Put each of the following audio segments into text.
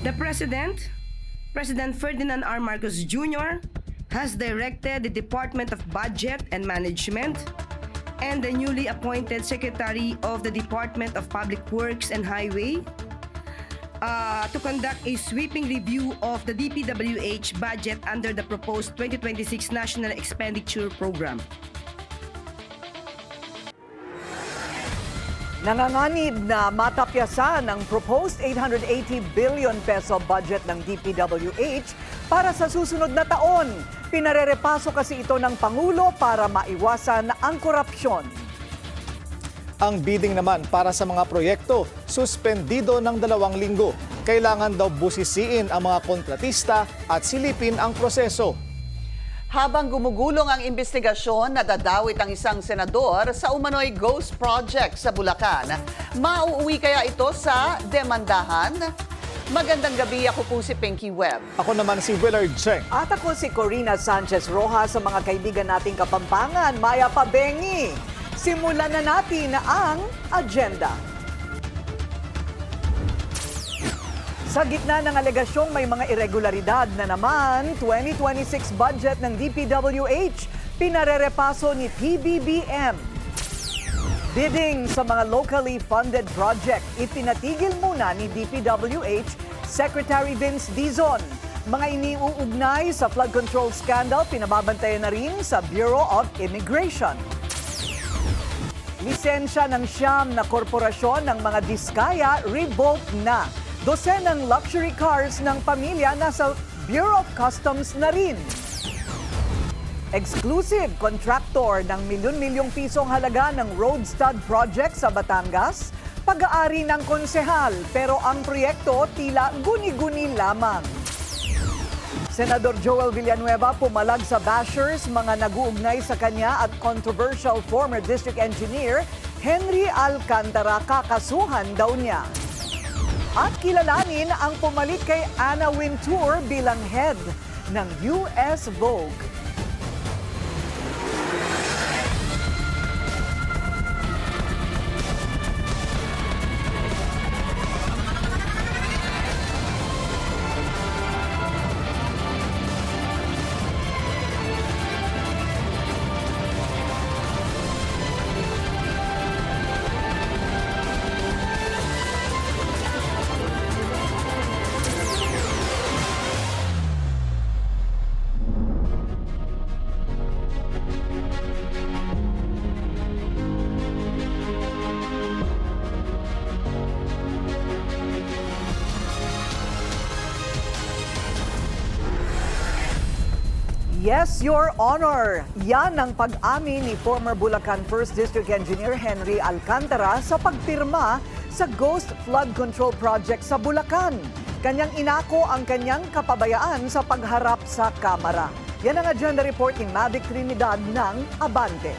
The President Ferdinand R. Marcos Jr., has directed the Department of Budget and Management and the newly appointed Secretary of the Department of Public Works and Highway to conduct a sweeping review of the DPWH budget under the proposed 2026 National Expenditure Program. Nanganganib na matapyasan ang proposed 880 billion peso budget ng DPWH para sa susunod na taon. Pinarerepaso kasi ito ng Pangulo para maiwasan ang korupsyon. Ang bidding naman para sa mga proyekto, suspendido ng 2 linggo. Kailangan daw busisiin ang mga kontratista at silipin ang proseso. Habang gumugulong ang investigasyon, nadadawit ang isang senador sa umano'y ghost project sa Bulacan. Mauuwi kaya ito sa demandahan? Magandang gabi, ako po si Pinky Webb. Ako naman si Willard Cheng. At ako si Corina Sanchez Rojas sa mga kaibigan nating Kapampangan, Maya Pabengi. Simulan na natin ang agenda. Sa gitna ng alegasyong may mga irregularidad na naman, 2026 budget ng DPWH, pinarerepaso ni PBBM. Bidding sa mga locally funded project, itinatigil muna ni DPWH Secretary Vince Dizon. Mga iniuugnay sa flood control scandal, pinababantayan na rin sa Bureau of Immigration. Lisensya ng siyam na korporasyon ng mga diskaya revoke na. Dosenang luxury cars ng pamilya nasa Bureau of Customs na rin. Exclusive contractor ng milyon-milyong pisong halaga ng road stud project sa Batangas, pag-aari ng konsehal pero ang proyekto tila guni-guni lamang. Senador Joel Villanueva pumalag sa bashers mga nag-uugnay sa kanya at controversial former district engineer Henry Alcantara, kakasuhan daw niya. At kilalanin ang pumalit kay Anna Wintour bilang head ng US Vogue. Yes, Your Honor. Yan ang pag-amin ni former Bulacan 1st District Engineer Henry Alcantara sa pagpirma sa Ghost Flood Control Project sa Bulacan. Kanyang inako ang kanyang kapabayaan sa pagharap sa Kamara. Yan ang agenda report ni Mavic Trinidad ng Abante.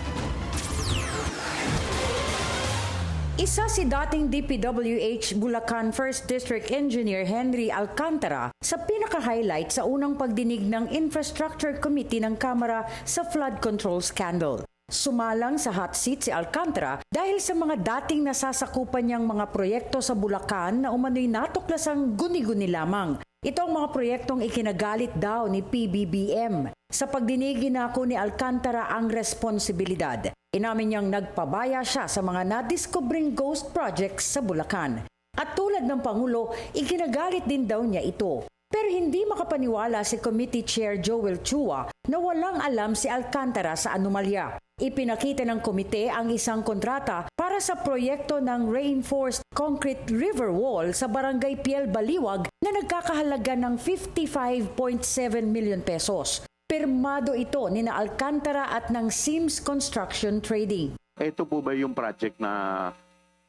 Isa si dating DPWH Bulacan 1st District Engineer Henry Alcantara sa pinaka-highlight sa unang pagdinig ng Infrastructure Committee ng Kamara sa flood control scandal. Sumalang sa hot seat si Alcantara dahil sa mga dating nasasakupan niyang mga proyekto sa Bulacan na umano'y natuklasang guni-guni lamang. Ito ang mga proyektong ikinagalit daw ni PBBM. Sa pagdinig inako ni Alcantara ang responsibilidad. Inamin niyang nagpabaya siya sa mga nadiskobring ghost projects sa Bulacan. At tulad ng Pangulo, ikinagalit din daw niya ito. Pero hindi makapaniwala si Committee Chair Joel Chua na walang alam si Alcantara sa anomalya. Ipinakita ng komite ang isang kontrata para sa proyekto ng reinforced concrete river wall sa Barangay Piel Baliwag na nagkakahalaga ng 55.7 million pesos. Pirmado ito ni na Alcantara at ng Sims Construction Trading. Ito po ba yung project na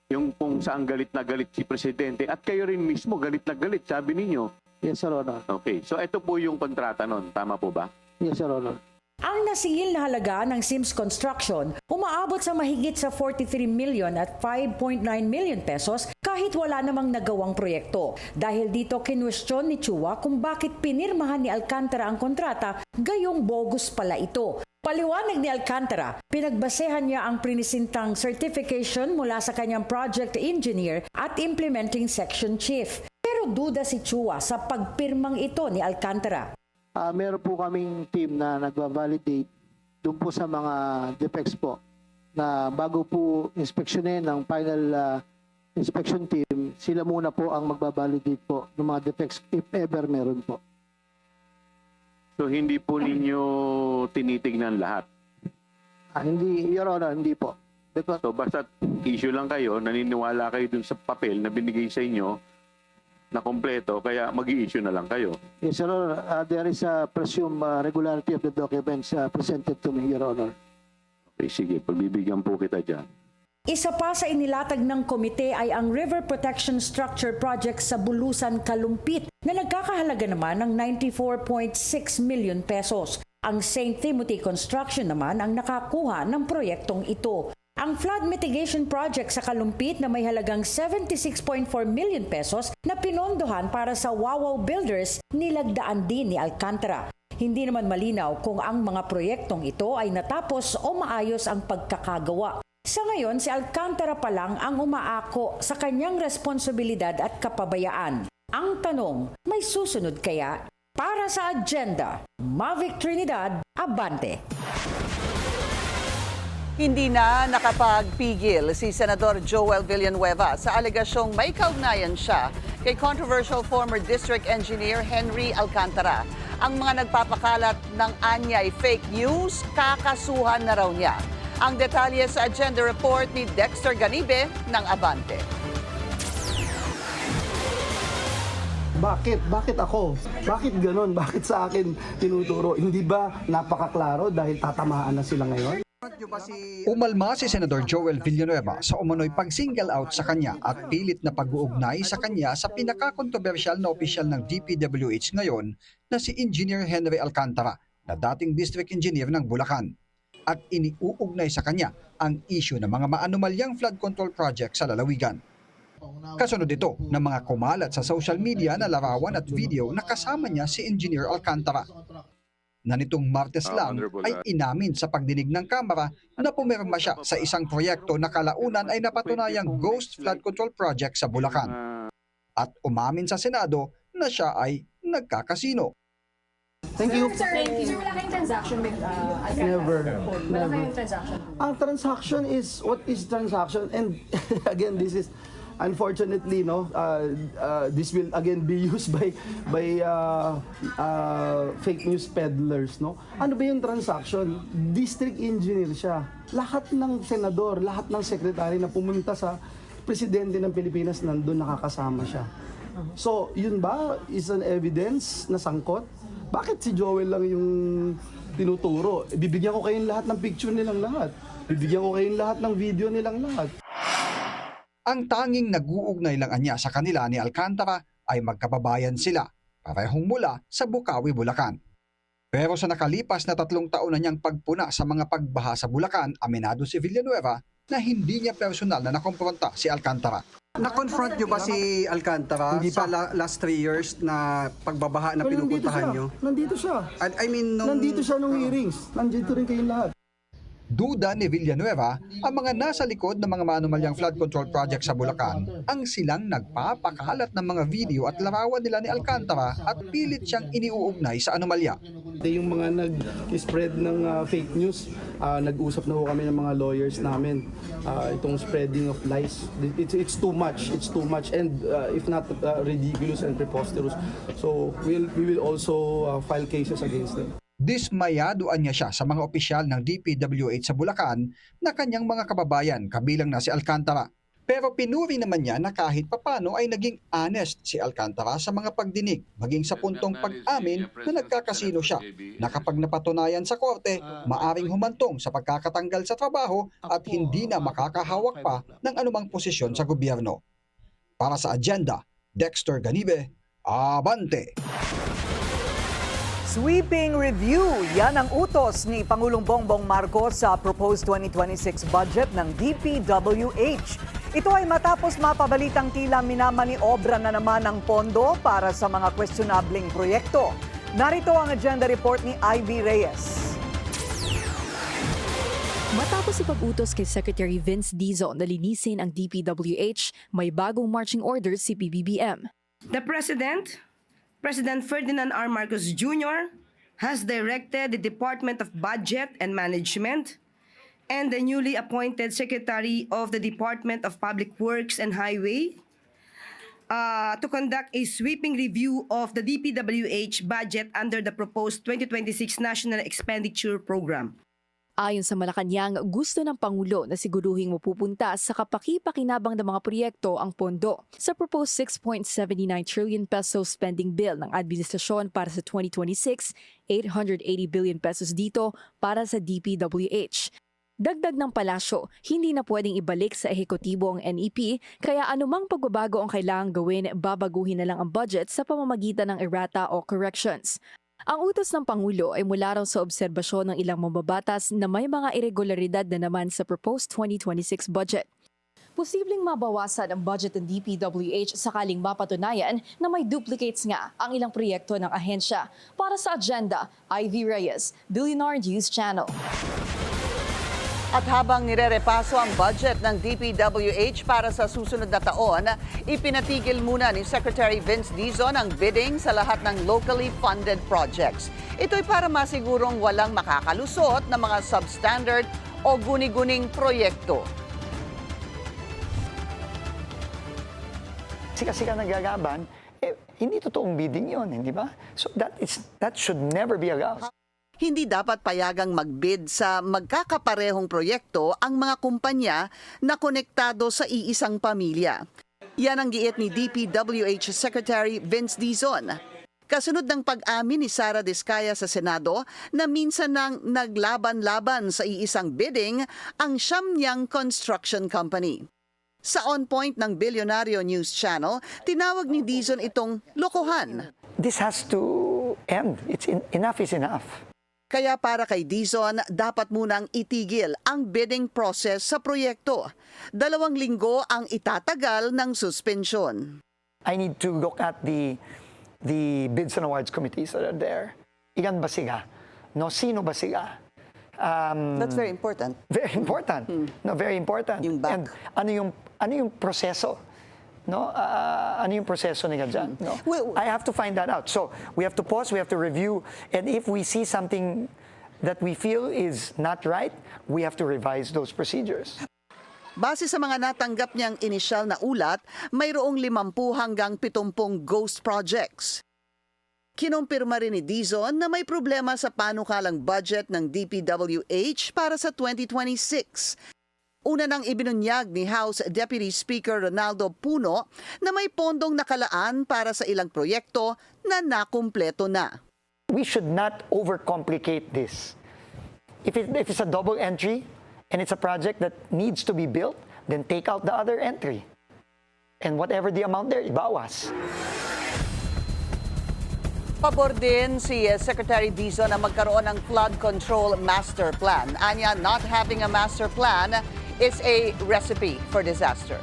yung kung saan galit na galit si Presidente at kayo rin mismo galit na galit, sabi ninyo? Yes, Your Honor. Okay, so ito po yung kontrata nun, tama po ba? Yes, Your Honor. Ang nasingil na halaga ng Sims Construction umaabot sa mahigit sa 43 million at 5.9 million pesos kahit wala namang nagawang proyekto. Dahil dito kinwestiyon ni Chua kung bakit pinirmahan ni Alcantara ang kontrata, gayong bogus pala ito. Paliwanag ni Alcantara, pinagbasehan niya ang prinisintang certification mula sa kanyang project engineer at implementing section chief. Pero Pero duda si Chua sa pagpirmang ito ni Alcantara. Meron po kaming team na nagva-validate doon po sa mga defects po na bago po inspeksyonin ng final inspection team, sila muna po ang magbabalidate po ng mga defects if ever meron po. So hindi po ninyo tinitignan lahat. Hindi, Your Honor, hindi po. Because, So basta issue lang kayo, naniniwala kayo dun sa papel na binigay sa inyo na kompleto, kaya mag-i-issue na lang kayo. yes, Your Honor, there is a presumed regularity of the documents presented to me, Your Honor. Okay, sige, pagbibigyan po kita dyan. Isa pa sa inilatag ng komite ay ang River Protection Structure Project sa Bulusan, Kalumpit na nagkakahalaga naman ng 94.6 million pesos. Ang St. Timothy Construction naman ang nakakuha ng proyektong ito. Ang flood mitigation project sa Kalumpit na may halagang 76.4 million pesos na pinondohan para sa Wawaw Builders nilagdaan din ni Alcantara. Hindi naman malinaw kung ang mga proyektong ito ay natapos o maayos ang pagkakagawa. Sa ngayon, si Alcantara pa lang ang umaako sa kanyang responsibilidad at kapabayaan. Ang tanong, may susunod kaya? Para sa agenda, Mavic Trinidad, Abante. Hindi na nakapagpigil si Senador Joel Villanueva sa alegasyong may kaugnayan siya kay controversial former district engineer Henry Alcantara. Ang mga nagpapakalat ng anyay fake news, kakasuhan na raw niya. Ang detalye sa agenda report ni Dexter Ganibe ng Abante. Bakit? Bakit ako? Bakit ganun? Bakit sa akin tinuturo? Hindi ba napakaklaro dahil tatamaan na sila ngayon? Umalma si Senador Joel Villanueva sa umano'y pag-single out sa kanya at pilit na pag-uugnay sa kanya sa pinakakontrobersyal na opisyal ng DPWH ngayon na si Engineer Henry Alcantara na dating district engineer ng Bulacan. At iniuugnay sa kanya ang issue ng mga maanumalyang flood control project sa lalawigan. Kasunod ito ng mga kumalat sa social media na larawan at video na kasama niya si Engineer Alcantara. Na nitong Martes lang ay inamin sa pagdinig ng Kamara na pumirma siya sa isang proyekto na kalaunan ay napatunayang ghost flood control project sa Bulacan. At umamin sa Senado na siya ay nagkakasino. Thank you. Sir, wala kayong transaction with Alcantara? Never. Wala kayong transaction? Ang transaction is, what is transaction? And again, this is, unfortunately, this will again be used by fake news peddlers, no? Ano ba yung transaction? District engineer siya. Lahat ng senador, lahat ng sekretary na pumunta sa presidente ng Pilipinas nandun nakakasama siya. So, yun ba is an evidence na sangkot? Bakit si Joel lang yung tinuturo? Bibigyan ko kayong lahat ng picture nilang lahat. Bibigyan ko kayong lahat ng video nilang lahat. Ang tanging nag-uugnay lang anya sa kanila ni Alcantara ay magkababayan sila, parehong mula sa Bukawi, Bulacan. Pero sa nakalipas na 3 taon na niyang pagpuna sa mga pagbaha sa Bulacan, aminado si Villanueva na hindi niya personal na nakompronta si Alcantara. Na-confront nyo ba si Alcantara Hindi sa pa. last 3 years na pagbabaha na Well, pinupuntahan nyo? Nandito siya. I mean, Nandito siya nung hearings. Nandito rin kayong lahat. Duda ni Villanueva, ang mga nasa likod ng mga maanumalyang flood control project sa Bulacan ang silang nagpapakalat ng mga video at larawan nila ni Alcantara at pilit siyang iniuugnay sa anomalya. Yung mga nag-spread ng fake news, nag-usap na ho kami ng mga lawyers namin. Itong spreading of lies, it's too much. It's too much and if not ridiculous and preposterous. So we will also file cases against them. Dismayadoan niya siya sa mga opisyal ng DPWH sa Bulacan na kanyang mga kababayan kabilang na si Alcantara. Pero pinuri naman niya na kahit papano ay naging honest si Alcantara sa mga pagdinig, maging sa puntong pag-amin na nagkakasino siya, na kapag napatunayan sa korte, maaring humantong sa pagkakatanggal sa trabaho at hindi na makakahawak pa ng anumang posisyon sa gobyerno. Para sa agenda, Dexter Ganibe, Abante! Sweeping review, yan ang utos ni Pangulong Bongbong Marcos sa proposed 2026 budget ng DPWH. Ito ay matapos mapabalitang tila minamaniobra na naman ang pondo para sa mga questionableng proyekto. Narito ang agenda report ni Ivy Reyes. Matapos ipag-utos kay Secretary Vince Dizon na linisin ang DPWH, may bagong marching orders si PBBM. The President Ferdinand R. Marcos Jr., has directed the Department of Budget and Management and the newly appointed Secretary of the Department of Public Works and Highway to conduct a sweeping review of the DPWH budget under the proposed 2026 National Expenditure Program. Ayon sa Malacanang, gusto ng Pangulo na siguruhing mapupunta sa kapaki-pakinabang ng mga proyekto ang pondo sa proposed 6.79 trillion pesos spending bill ng administrasyon para sa 2026, 880 billion pesos dito para sa DPWH. Dagdag ng palasyo, hindi na pwedeng ibalik sa ehekutibo ang NEP, kaya anumang pagbabago ang kailangang gawin, babaguhin na lang ang budget sa pamamagitan ng errata o corrections. Ang utos ng Pangulo ay mula raw sa obserbasyon ng ilang mambabatas na may mga irregularidad na naman sa proposed 2026 budget. Posibleng mabawasan ang budget ng DPWH sakaling mapatunayan na may duplicates nga ang ilang proyekto ng ahensya. Para sa agenda, Ivy Reyes, Billionaire News Channel. At habang nirerepaso ang budget ng DPWH para sa susunod na taon, ipinatigil muna ni Secretary Vince Dizon ang bidding sa lahat ng locally funded projects. Ito'y para masigurong walang makakalusot na mga substandard o guni-guning proyekto. Sika-sika nagagaban, hindi totoong bidding yon, hindi ba? So that should never be allowed. Hindi dapat payagang magbid sa magkakaparehong proyekto ang mga kumpanya na konektado sa iisang pamilya. Yan ang giit ni DPWH Secretary Vince Dizon. Kasunod ng pag-amin ni Sara Diskaya sa Senado na minsan nang naglaban-laban sa iisang bidding ang Siyam-Niyang Construction Company. Sa On Point ng Billionaire News Channel, tinawag ni Dizon itong lokohan. This has to end. Enough is enough. Kaya para kay Dizon, dapat munang itigil ang bidding process sa proyekto. 2 linggo ang itatagal ng suspension. I need to look at the bids and awards committees that are there. Ilan ba sila? No, sino ba sila? That's very important. Very important. No, very important. Yung back. And ano yung proseso? No, ano yung proseso nila dyan? No? I have to find that out. So we have to pause, we have to review, and if we see something that we feel is not right, we have to revise those procedures. Base sa mga natanggap niyang inisyal na ulat, mayroong 50 hanggang 70 ghost projects. Kinumpirma rin ni Dizon na may problema sa panukalang budget ng DPWH para sa 2026. Una nang ibinunyag ni House Deputy Speaker Ronaldo Puno na may pondong nakalaan para sa ilang proyekto na nakumpleto na. We should not overcomplicate this. If it's a double entry and it's a project that needs to be built, then take out the other entry. And whatever the amount there, ibawas. Pabor din si Secretary Dizon na magkaroon ng flood control master plan. Anya, not having a master plan is a recipe for disaster.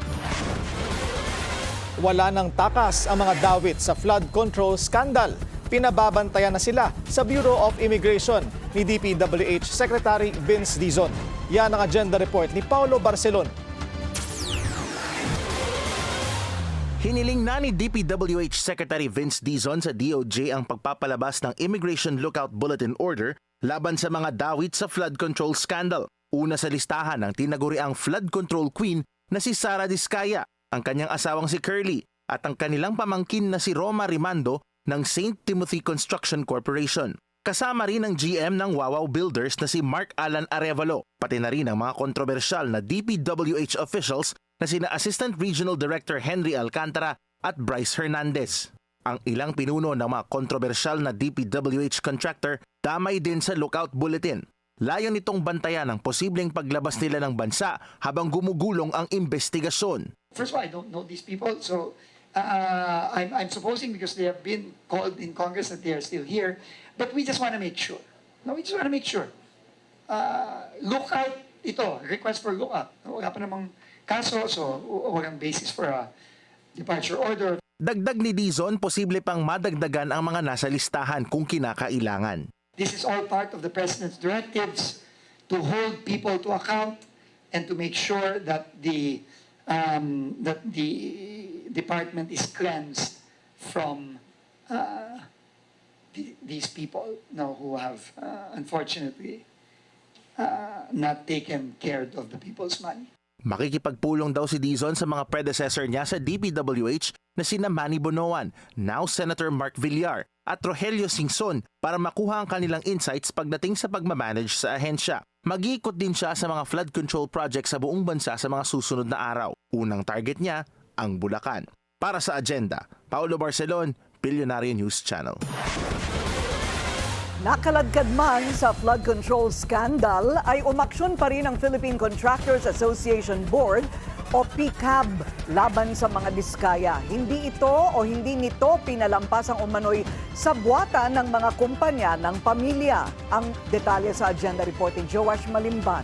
Wala nang takas ang mga dawit sa flood control scandal. Pinababantayan na sila sa Bureau of Immigration ni DPWH Secretary Vince Dizon. Yan ang agenda report ni Paulo Barcelon. Hiniling na ni DPWH Secretary Vince Dizon sa DOJ ang pagpapalabas ng Immigration Lookout Bulletin Order laban sa mga dawit sa flood control scandal. Una sa listahan ng tinaguriang flood control queen na si Sara Diskaya, ang kanyang asawang si Curly at ang kanilang pamangkin na si Roma Rimando ng St. Timothy Construction Corporation. Kasama rin ang GM ng Wawaw Builders na si Mark Alan Arevalo, pati na rin ang mga kontrobersyal na DPWH officials na sina Assistant Regional Director Henry Alcantara at Bryce Hernandez. Ang ilang pinuno ng mga kontrobersyal na DPWH contractor damay din sa lookout bulletin. Layo nitong bantayan ang posibleng paglabas nila ng bansa habang gumugulong ang investigasyon. First of all, I don't know these people, so I'm supposing because they have been called in Congress that they are still here, but we just want to make sure. No, we just want to make sure. Lookout ito, request for lookout. Wala pa namang kaso, so walang basis for a departure order. Dagdag ni Dizon, posible pang madagdagan ang mga nasa listahan kung kinakailangan. This is all part of the President's directives to hold people to account and to make sure that the department is cleansed from these people who have unfortunately not taken care of the people's money. Makikipagpulong daw si Dizon sa mga predecessor niya sa DPWH na sina Manny Bonoan, now Senator Mark Villar at Rogelio Singson para makuha ang kanilang insights pagdating sa pagmamanage sa ahensya. Mag-iikot din siya sa mga flood control projects sa buong bansa sa mga susunod na araw. Unang target niya, ang Bulacan. Para sa Agenda, Paulo Barcelon, Billionaire News Channel. Nakaladkad man sa flood control scandal ay umaksyon pa rin ang Philippine Contractors Association Board o PCAB laban sa mga diskaya. Hindi nito pinalampas ang umano'y sabwatan ng mga kumpanya ng pamilya. Ang detalye sa Agenda Report ni Joash Malimban.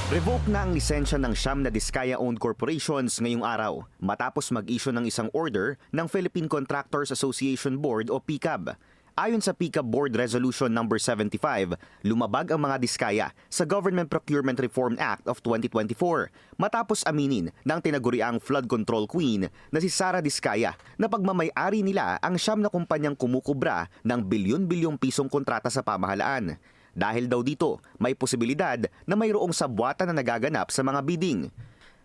Revoke na ang lisensya ng 9 na Diskaya-owned corporations ngayong araw matapos mag-issue ng isang order ng Philippine Contractors Association Board o PCAB. Ayon sa PCAB Board Resolution No. 75, lumabag ang mga diskaya sa Government Procurement Reform Act of 2024 matapos aminin ng tinaguriang flood control queen na si Sara Diskaya na pagmamay-ari nila ang 9 na kumpanyang kumukubra ng bilyon-bilyong pisong kontrata sa pamahalaan. Dahil daw dito, may posibilidad na mayroong sabwatan na nagaganap sa mga bidding.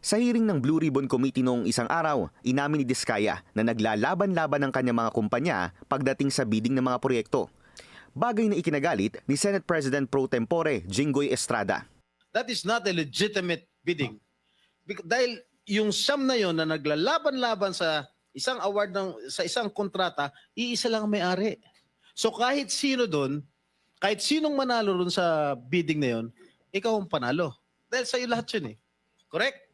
Sa hearing ng Blue Ribbon Committee noong isang araw, inamin ni Diskaya na naglalaban-laban ng kanyang mga kumpanya pagdating sa bidding ng mga proyekto. Bagay na ikinagalit ni Senate President Pro Tempore Jinggoy Estrada. That is not a legitimate bidding. Dahil yung siyam na yon na naglalaban-laban sa isang award sa isang kontrata, iisa lang ang may-ari. So kahit sino doon, kahit sinong manalo ron sa bidding na yon, ikaw ang panalo. Dahil sa'yo lahat yun eh. Correct?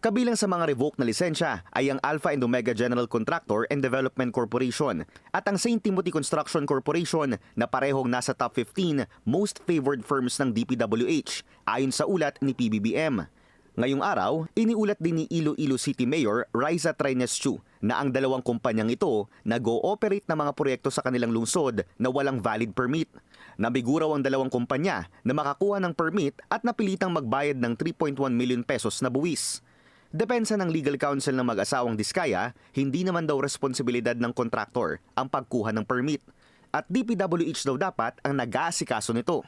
Kabilang sa mga revoked na lisensya ay ang Alpha and Omega General Contractor and Development Corporation at ang St. Timothy Construction Corporation na parehong nasa top 15 most favored firms ng DPWH ayon sa ulat ni PBBM. Ngayong araw, iniulat din ni Iloilo City Mayor Raisa Trinescu na ang dalawang kumpanyang ito nag-ooperate ng mga proyekto sa kanilang lungsod na walang valid permit. Nabiguraw ang dalawang kumpanya na makakuha ng permit at napilitang magbayad ng 3.1 million pesos na buwis. Depensa ng legal counsel ng mag-asawang Diskaya, hindi naman daw responsibilidad ng kontraktor ang pagkuha ng permit at DPWH daw dapat ang nag-aasikaso nito.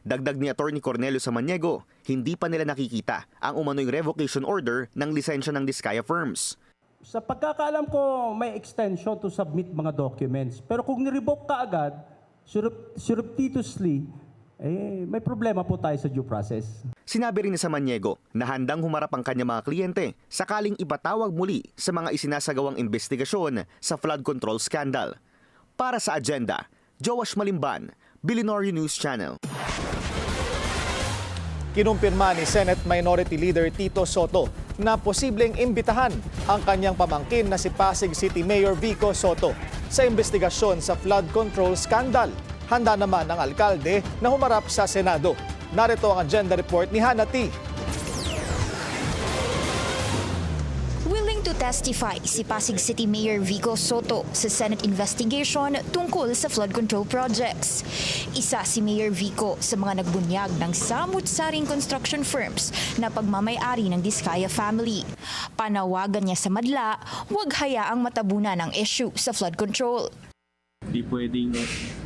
Dagdag ni Attorney Cornelio Samaniego, hindi pa nila nakikita ang umano'y revocation order ng lisensya ng Diskaya firms. Sa pagkakaalam ko, may extension to submit mga documents. Pero kung nirevoke ka agad, surreptitiously, may problema po tayo sa due process. Sinabi rin ni Samaniego na handang humarap ang kanyang mga kliyente sakaling ipatawag muli sa mga isinasagawang investigasyon sa flood control scandal. Para sa Agenda, Joash Malimban, Billionaire News Channel. Kinumpirma ni Senate Minority Leader Tito Soto na posibleng imbitahan ang kanyang pamangkin na si Pasig City Mayor Vico Soto sa investigasyon sa flood control scandal. Handa naman ang alkalde na humarap sa Senado. Narito ang Agenda Report ni Hannah T. Willing to testify si Pasig City Mayor Vico Soto sa Senate investigation tungkol sa flood control projects. Isa si Mayor Vico sa mga nagbunyag ng samut-saring construction firms na pagmamay-ari ng Diskaya family. Panawagan niya sa madla, huwag hayaang matabunan ang issue sa flood control. Hindi pwedeng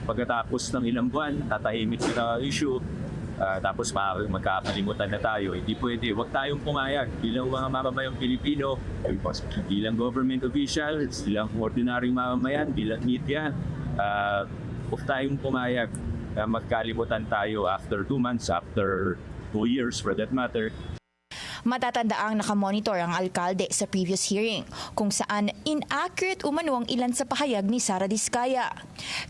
pagkatapos ng ilang buwan, tatahimik sila issue, tapos magkakalimutan na tayo. Hindi pwede. Huwag tayong pumayag bilang mga mamamayang Pilipino, bilang government officials, bilang ordinaryong mamamayan, bilang media. Huwag tayong pumayag na magkalimutan tayo after 2 months, after 2 years for that matter. Matatandaang nakamonitor ang alkalde sa previous hearing kung saan inaccurate umano ang ilan sa pahayag ni Sara Diskaya.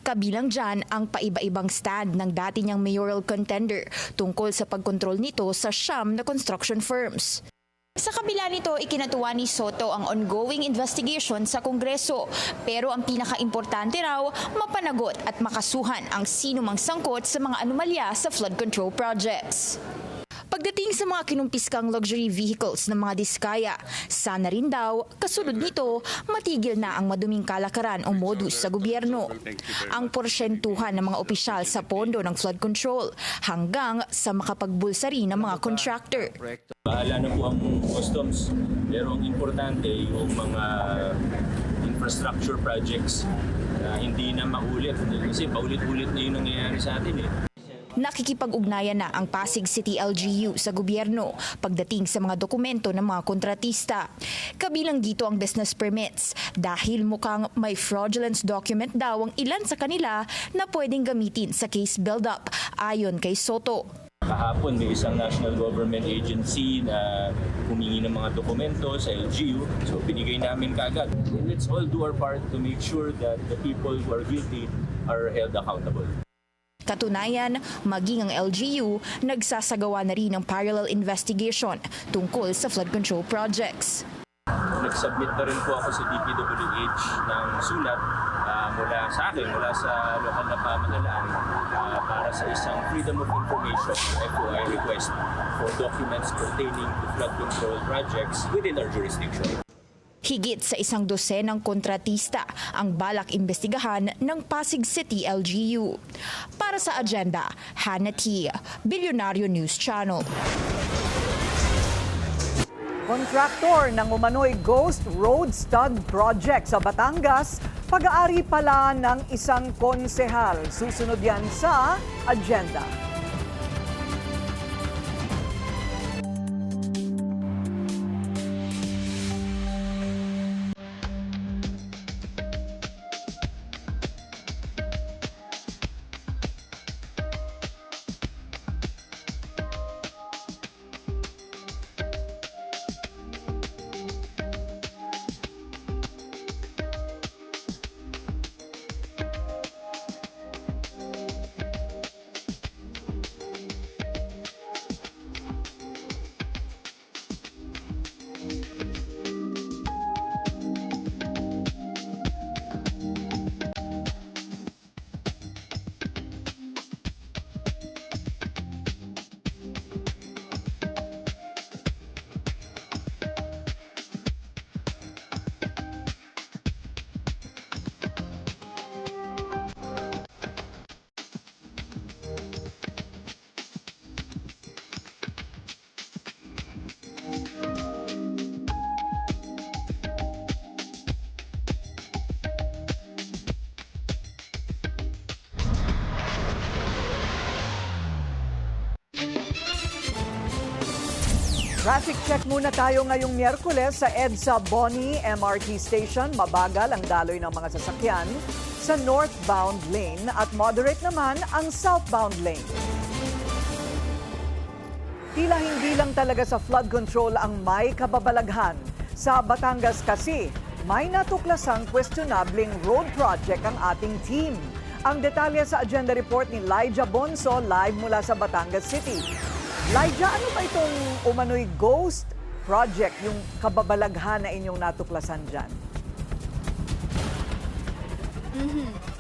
Kabilang dyan ang paiba-ibang stand ng dati niyang mayoral contender tungkol sa pagkontrol nito sa 9 na construction firms. Sa kabila nito, ikinatuwa ni Soto ang ongoing investigation sa Kongreso. Pero ang pinaka-importante raw, mapanagot at makasuhan ang sinumang sangkot sa mga anomalya sa flood control projects. Pagdating sa mga kinumpiskang luxury vehicles ng mga Diskaya, sana rin daw, kasunod nito, matigil na ang maduming kalakaran o modus sa gobyerno. Ang porsyentuhan ng mga opisyal sa pondo ng flood control hanggang sa makapagbulsa rin ng mga contractor. bahala na po ang customs. Pero ang importante yung mga infrastructure projects na hindi na maulit. Kasi paulit-ulit na yung nangyayari sa atin eh. Nakikipag-ugnayan na ang Pasig City LGU sa gobyerno pagdating sa mga dokumento ng mga kontratista. Kabilang dito ang business permits dahil mukhang may fraudulence document daw ang ilan sa kanila na pwedeng gamitin sa case build-up ayon kay Soto. Kahapon may isang national government agency na humingi ng mga dokumento sa LGU. So binigay namin kaagad. Let's all do our part to make sure that the people who are guilty are held accountable. Katunayan, maging ang LGU nagsasagawa na rin ng parallel investigation tungkol sa flood control projects. Nag-submit na rin po ako sa DPWH ng sulat mula sa akin, mula sa lokal na pamahalaan para sa isang Freedom of Information FOI request for documents pertaining to flood control projects within our jurisdiction. Higit sa 100 ng kontratista ang balak imbestigahan ng Pasig City LGU. Para sa agenda, Hannah T., Bilyonaryo News Channel. Kontraktor ng umano'y Ghost Road Stud Project sa Batangas, pag-aari pala ng isang konsehal. Susunod yan sa agenda. Traffic check muna tayo ngayong Miyerkules sa EDSA Boni MRT Station. Mabagal ang daloy ng mga sasakyan sa northbound lane at moderate naman ang southbound lane. Tila hindi lang talaga sa flood control ang may kababalaghan. Sa Batangas kasi, may natuklasang questionabling road project ang ating team. Ang detalye sa agenda report ni Lyja Bonso live mula sa Batangas City. Lyja, ano ba itong umano'y ghost project, yung kababalaghan na inyong natuklasan dyan?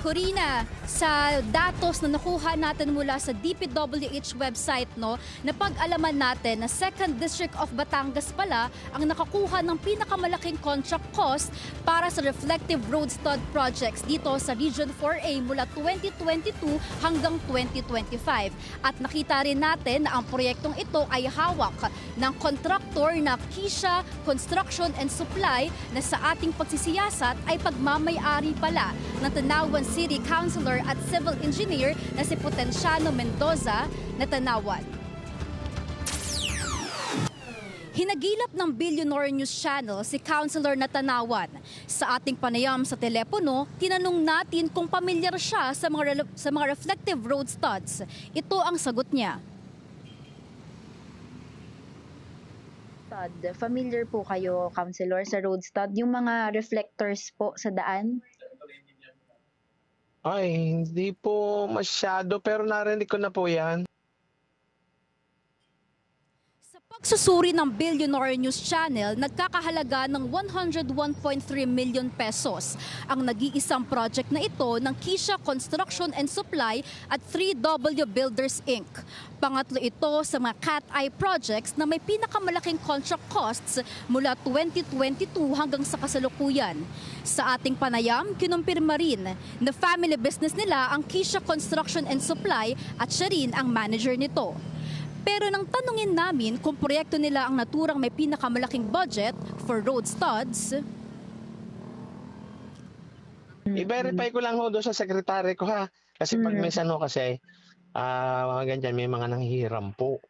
Corina, sa datos na nakuha natin mula sa DPWH website, no, napag-alaman natin na 2nd District of Batangas pala ang nakakuha ng pinakamalaking contract cost para sa reflective road stud projects dito sa Region 4A mula 2022 hanggang 2025. At nakita rin natin na ang proyektong ito ay hawak ng kontraktor na Kisha Construction and Supply na sa ating pagsisiyasat ay pagmamay-ari pala ng Tanawan City Councilor at Civil Engineer na si Potenciano Mendoza na Tanawan. Hinagilap ng Billionaire News Channel si Councilor na Tanawan. Sa ating panayam sa telepono, tinanong natin kung pamilyar siya sa mga reflective road studs. Ito ang sagot niya. Familiar po kayo, Councilor, sa road stud, yung mga reflectors po sa daan? Ay, hindi po masyado pero narinig ko na po yan. Pagsusuri ng Billionaire News Channel, nagkakahalaga ng 101.3 million pesos ang nag-iisang project na ito ng Kisha Construction and Supply at 3W Builders Inc. Pangatlo ito sa mga cat-eye projects na may pinakamalaking contract costs mula 2022 hanggang sa kasalukuyan. Sa ating panayam, kinumpirma rin na family business nila ang Kisha Construction and Supply at siya rin ang manager nito. Pero nang tanungin namin kung proyekto nila ang naturang may pinakamalaking budget for road studs, I-verify ko lang ho doon sa sekretary ko ha. Kasi pag minsan ho kasi, mga ganyan, may mga nanghihiram po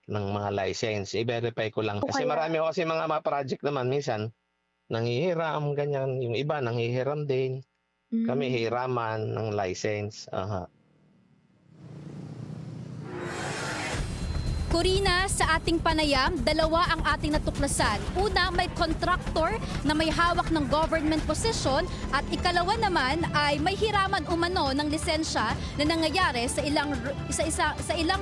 ng mga license. I-verify ko lang. Kasi marami ho kasi mga project naman minsan, nanghihiram, ganyan. Yung iba, nanghihiram din. Kami hiraman ng license. Corina, sa ating panayam, dalawa ang ating natuklasan. Una, may contractor na may hawak ng government position at ikalawa naman ay may hiraman umano ng lisensya na nangyayari sa ilang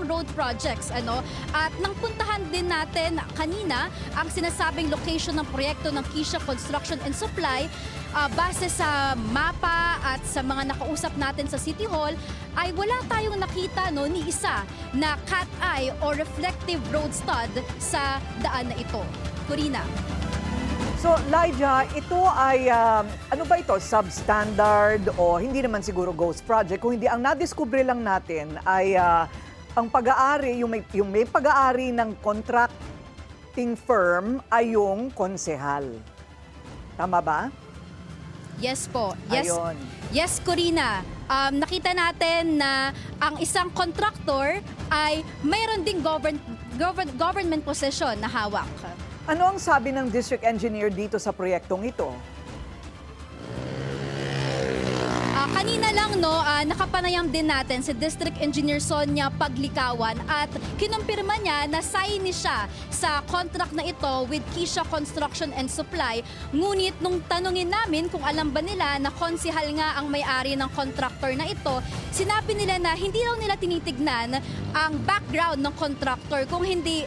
road projects. At nang puntahan din natin kanina ang sinasabing location ng proyekto ng Kisha Construction and Supply, base sa mapa at sa mga nakausap natin sa City Hall, ay wala tayong nakita ni isa na cat eye o reflective road stud sa daan na ito. Corina. So, Lyja, ito ay, ano ba ito, substandard o hindi naman siguro ghost project? Kung hindi, ang nadiskubre lang natin ay ang pag-aari, yung may pag-aari ng contracting firm ay yung konsehal. Tama ba? Yes po. Yes. Ayun. Yes, Corina. Nakita natin na ang isang contractor ay mayroon ding government position na hawak. Ano ang sabi ng district engineer dito sa proyektong ito? Kanina lang nakapanayam din natin si District Engineer Sonia Paglikawan at kinumpirma niya na sign siya sa contract na ito with Kisha Construction and Supply. Ngunit nung tanungin namin kung alam ba nila na konsehal nga ang may-ari ng contractor na ito, sinabi nila na hindi raw nila tinitignan ang background ng contractor, kung hindi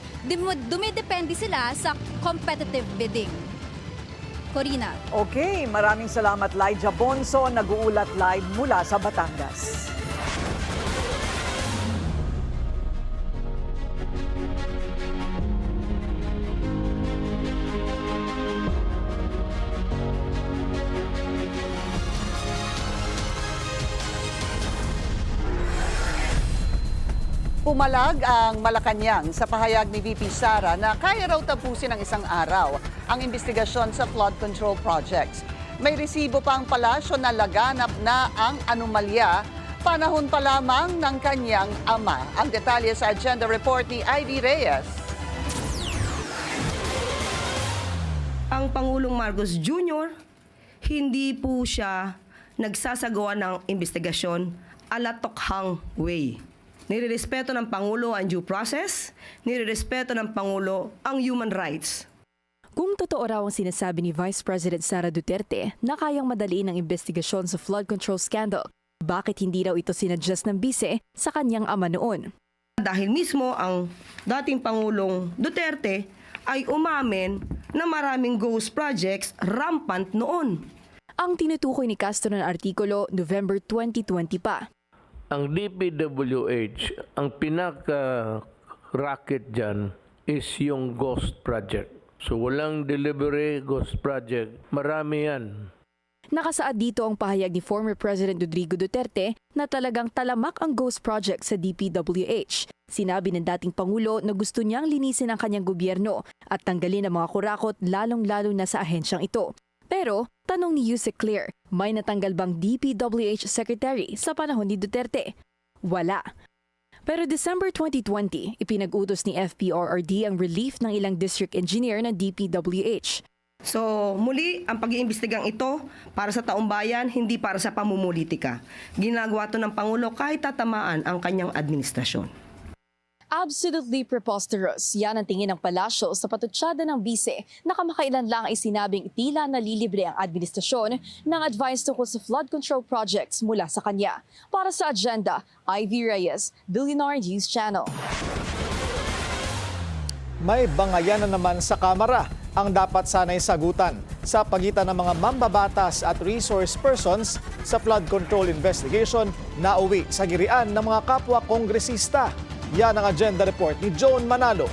dumidepende sila sa competitive bidding. Corina. Okay, maraming salamat Lyja Bonso, nag-uulat live mula sa Batangas. Pumalag ang Malacanang sa pahayag ni VP Sara na kaya raw tapusin ng isang araw ang investigasyon sa flood control projects. May resibo pa ang palasyo na laganap na ang anomalya, panahon pa lamang ng kanyang ama. Ang detalye sa agenda report ni Ivy Reyes. Ang Pangulong Marcos Jr., hindi po siya nagsasagawa ng investigasyon ala tokhang way. Nirerespeto ng Pangulo ang due process, nirerespeto ng Pangulo ang human rights. Kung totoo raw ang sinasabi ni Vice President Sara Duterte na kayang madaliin ang investigasyon sa flood control scandal, bakit hindi raw ito sinadjust ng bise sa kanyang ama noon? Dahil mismo ang dating Pangulong Duterte ay umamin na maraming ghost projects rampant noon. Ang tinutukoy ni Castro ng artikulo November 2020 pa. Ang DPWH, ang pinaka-racket dyan is yung ghost project. So walang delivery ghost project. Marami yan. Nakasaad dito ang pahayag ni former President Rodrigo Duterte na talagang talamak ang ghost project sa DPWH. Sinabi ng dating Pangulo na gusto niyang linisin ang kanyang gobyerno at tanggalin ang mga kurakot lalong-lalo na sa ahensyang ito. Pero, tanong ni Yusek Claire, may natanggal bang DPWH Secretary sa panahon ni Duterte? Wala. Pero December 2020, ipinag-utos ni FPRRD ang relief ng ilang district engineer ng DPWH. So muli, ang pag-iimbestigang ito para sa taong bayan, hindi para sa pamumulitika. Ginagawa ito ng Pangulo kahit tatamaan ang kanyang administrasyon. Absolutely preposterous. Yan ang tingin ng palasyo sa patutsada ng bise na kamakailan lang ay sinabing tila nalilibre ang administrasyon ng advice tungkol sa flood control projects mula sa kanya. Para sa agenda, Ivy Reyes, Billionaire News Channel. May bangayan na naman sa Kamara ang dapat sanay sagutan sa pagitan ng mga mambabatas at resource persons sa flood control investigation na uwi sa girian ng mga kapwa kongresista. Yan ang agenda report ni Joan Manalo.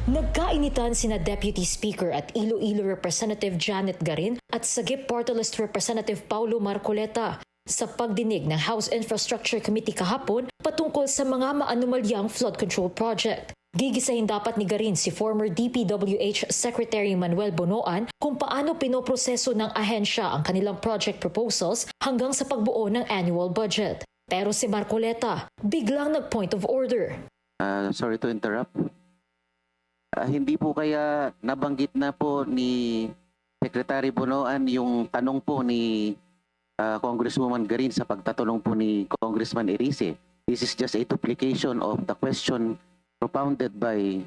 Nagkainitan sina Deputy Speaker at Iloilo Representative Janet Garin at Sagip Portalist Representative Paulo Marcoleta sa pagdinig ng House Infrastructure Committee kahapon patungkol sa mga maanumalyang flood control project. Gigisahin dapat ni Garin si former DPWH Secretary Manuel Bonoan kung paano pinoproseso ng ahensya ang kanilang project proposals hanggang sa pagbuo ng annual budget. Pero si Marcoleta biglang nag-point of order. Sorry to interrupt. Hindi po kaya nabanggit na po ni Secretary Bonoan yung tanong po ni Congresswoman Garin sa pagtatanong po ni Congressman Erice. This is just a duplication of the question propounded by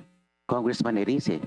Congressman Erice.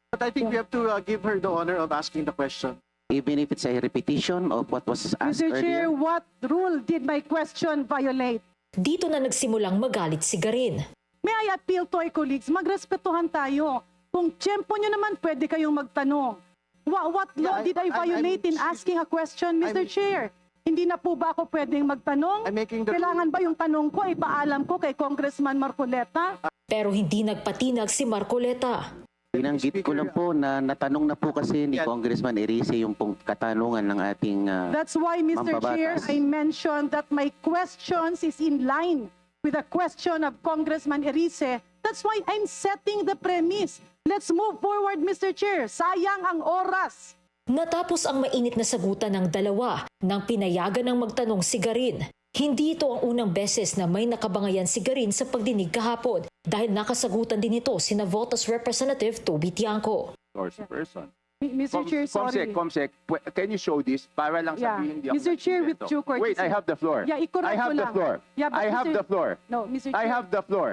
But I think we have to give her the honor of asking the question. Even if it's a repetition of what was asked Mr. earlier. Chair, what rule did my question violate? Dito na nagsimulang magalit si Garin. May I appeal to our colleagues, magrespetuhan tayo. Kung tiyempo nyo naman, pwede kayong magtanong. What law did I violate in asking a question, Mr. Chair? Hindi na po ba ako pwedeng magtanong? Kailangan ba yung tanong ko ipaalam ko kay Congressman Marcoleta? Pero hindi nagpatinag si Marcoleta. Binanggit ko lang po na natanong na po kasi ni Congressman Erice yung pong katanungan ng ating That's why, Mr. Chair, mambabatas. I mentioned that my questions is in line with the question of Congressman Erice. That's why I'm setting the premise. Let's move forward, Mr. Chair. Sayang ang oras. Natapos ang mainit na sagutan ng dalawa nang pinayagan ng magtanong si Garin. Hindi ito ang unang beses na may nakabangayan si Garin sa pagdinig kahapon dahil nakasagutan din ito sina Votas Representative Toby Tiangco. Person. Mr. Chair, sorry. Comsec, can you show this para lang sabihin hindi ako Mr. Chair, with nagsikwento? due courtesy. Wait, I have the floor. Yeah, i-correct I have ko the lang. floor. Yeah, but I have Mr. the floor. No, Mr. Chair. I have the floor.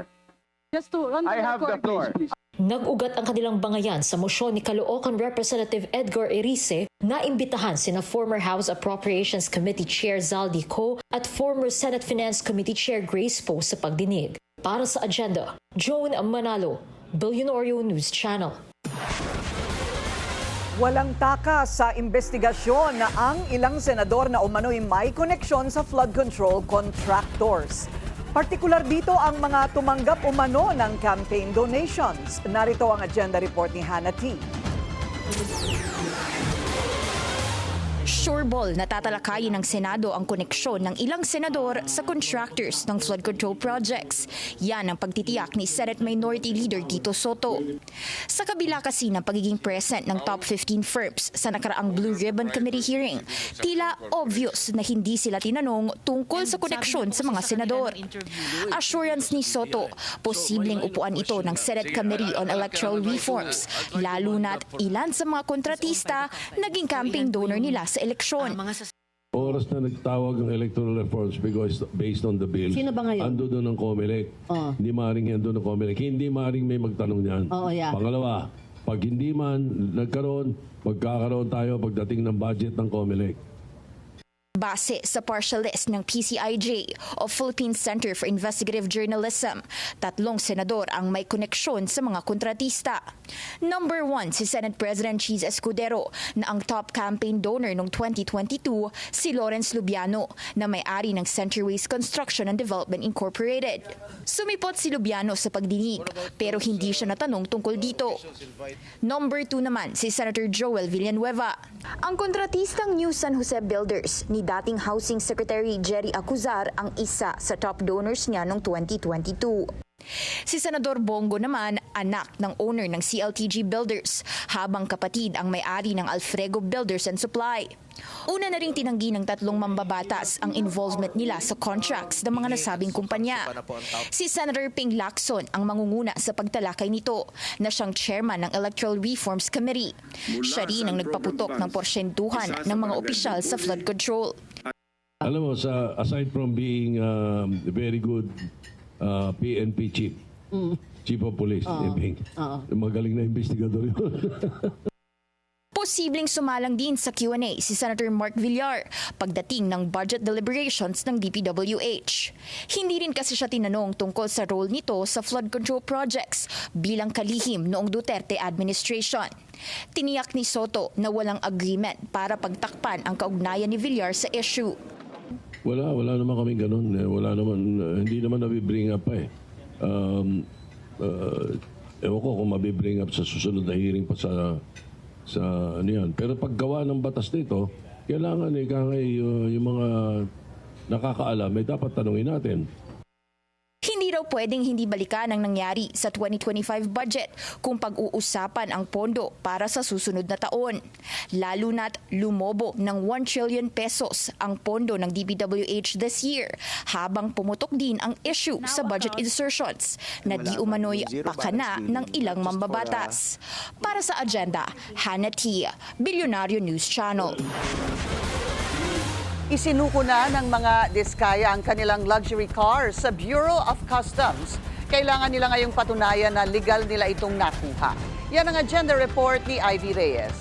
Just to on the I have the record. floor. Nag-ugat ang kanilang bangayan sa mosyon ni Caloocan Representative Edgar Erice na imbitahan sina former House Appropriations Committee Chair Zaldi Co at former Senate Finance Committee Chair Grace Poe sa pagdinig. Para sa agenda, Joan Manalo, Billionario News Channel. Walang takas sa investigasyon na ang ilang senador na umano'y may koneksyon sa flood control contractors. Partikular dito ang mga tumanggap umano ng campaign donations. Narito ang agenda report ni Hannah T. Sureball na tatalakayin ng Senado ang koneksyon ng ilang senador sa contractors ng flood control projects. Yan ang pagtitiyak ni Senate Minority Leader Tito Soto. Sa kabila kasi ng pagiging present ng top 15 firms sa nakaraang Blue Ribbon Committee hearing, tila obvious na hindi sila tinanong tungkol sa koneksyon sa mga senador. Assurance ni Soto, posibleng upuan ito ng Senate Committee on Electoral Reforms, lalo na't ilan sa mga kontratista naging campaign donor nila sa eleksyon. Oras na nagtawag ng electoral reforms because based on the bill. Sino ba ngayon? Ando doon ng COMELEC. Hindi maaaring ando ng COMELEC. Hindi maaaring may magtanong niyan. Pangalawa, pag hindi man nagkaroon, magkakaroon tayo pagdating ng budget ng COMELEC. Base sa partial list ng PCIJ o Philippine Center for Investigative Journalism, 3 senador ang may koneksyon sa mga kontratista. Number 1 si Senate President Cheese Escudero na ang top campaign donor noong 2022 si Lawrence Lubiano na may-ari ng Centerways Construction and Development Incorporated. Sumipot si Lubiano sa pagdinig pero hindi siya natanong tungkol dito. Number 2 naman si Senator Joel Villanueva. Ang kontratistang New San Jose Builders ni dating Housing Secretary Jerry Acuzar ang isa sa top donors niya noong 2022. Si Senador Bongo naman, anak ng owner ng CLTG Builders, habang kapatid ang may-ari ng Alfrego Builders and Supply. Una na ring tinanggi ng 3 mambabatas ang involvement nila sa contracts ng mga nasabing kumpanya. Si Senator Ping Lacson ang mangunguna sa pagtalakay nito na siyang chairman ng Electoral Reforms Committee. Siya rin ang nagpaputok ng porsyentuhan ng mga opisyal sa flood control. Alam mo, aside from being very good PNP chief, chief of police, magaling na investigador yun. Posibleng sumalang din sa Q&A si Senator Mark Villar pagdating ng budget deliberations ng DPWH. Hindi rin kasi siya tinanong tungkol sa role nito sa flood control projects bilang kalihim noong Duterte administration. Tiniyak ni Soto na walang agreement para pagtakpan ang kaugnayan ni Villar sa issue. Wala naman kaming ganun. Wala naman, hindi naman nabibring up pa eh. Ewan ko kung mabibring up sa susunod na hearing pa sa ano yan. Pero paggawa ng batas nito, Kailangan yung mga nakakaalam, may dapat tanungin natin. Hindi raw pwedeng hindi balikan ang nangyari sa 2025 budget kung pag-uusapan ang pondo para sa susunod na taon. Lalo na't lumobo ng 1 trillion pesos ang pondo ng DPWH this year, habang pumutok din ang issue sa budget insertions na di umano'y pakana ng ilang mambabatas. Para sa agenda, Hannah T., Bilyonaryo News Channel. Isinuko na ng mga diskaya ang kanilang luxury cars sa Bureau of Customs. Kailangan nila ngayong patunayan na legal nila itong nakuha. Yan ang agenda report ni Ivy Reyes.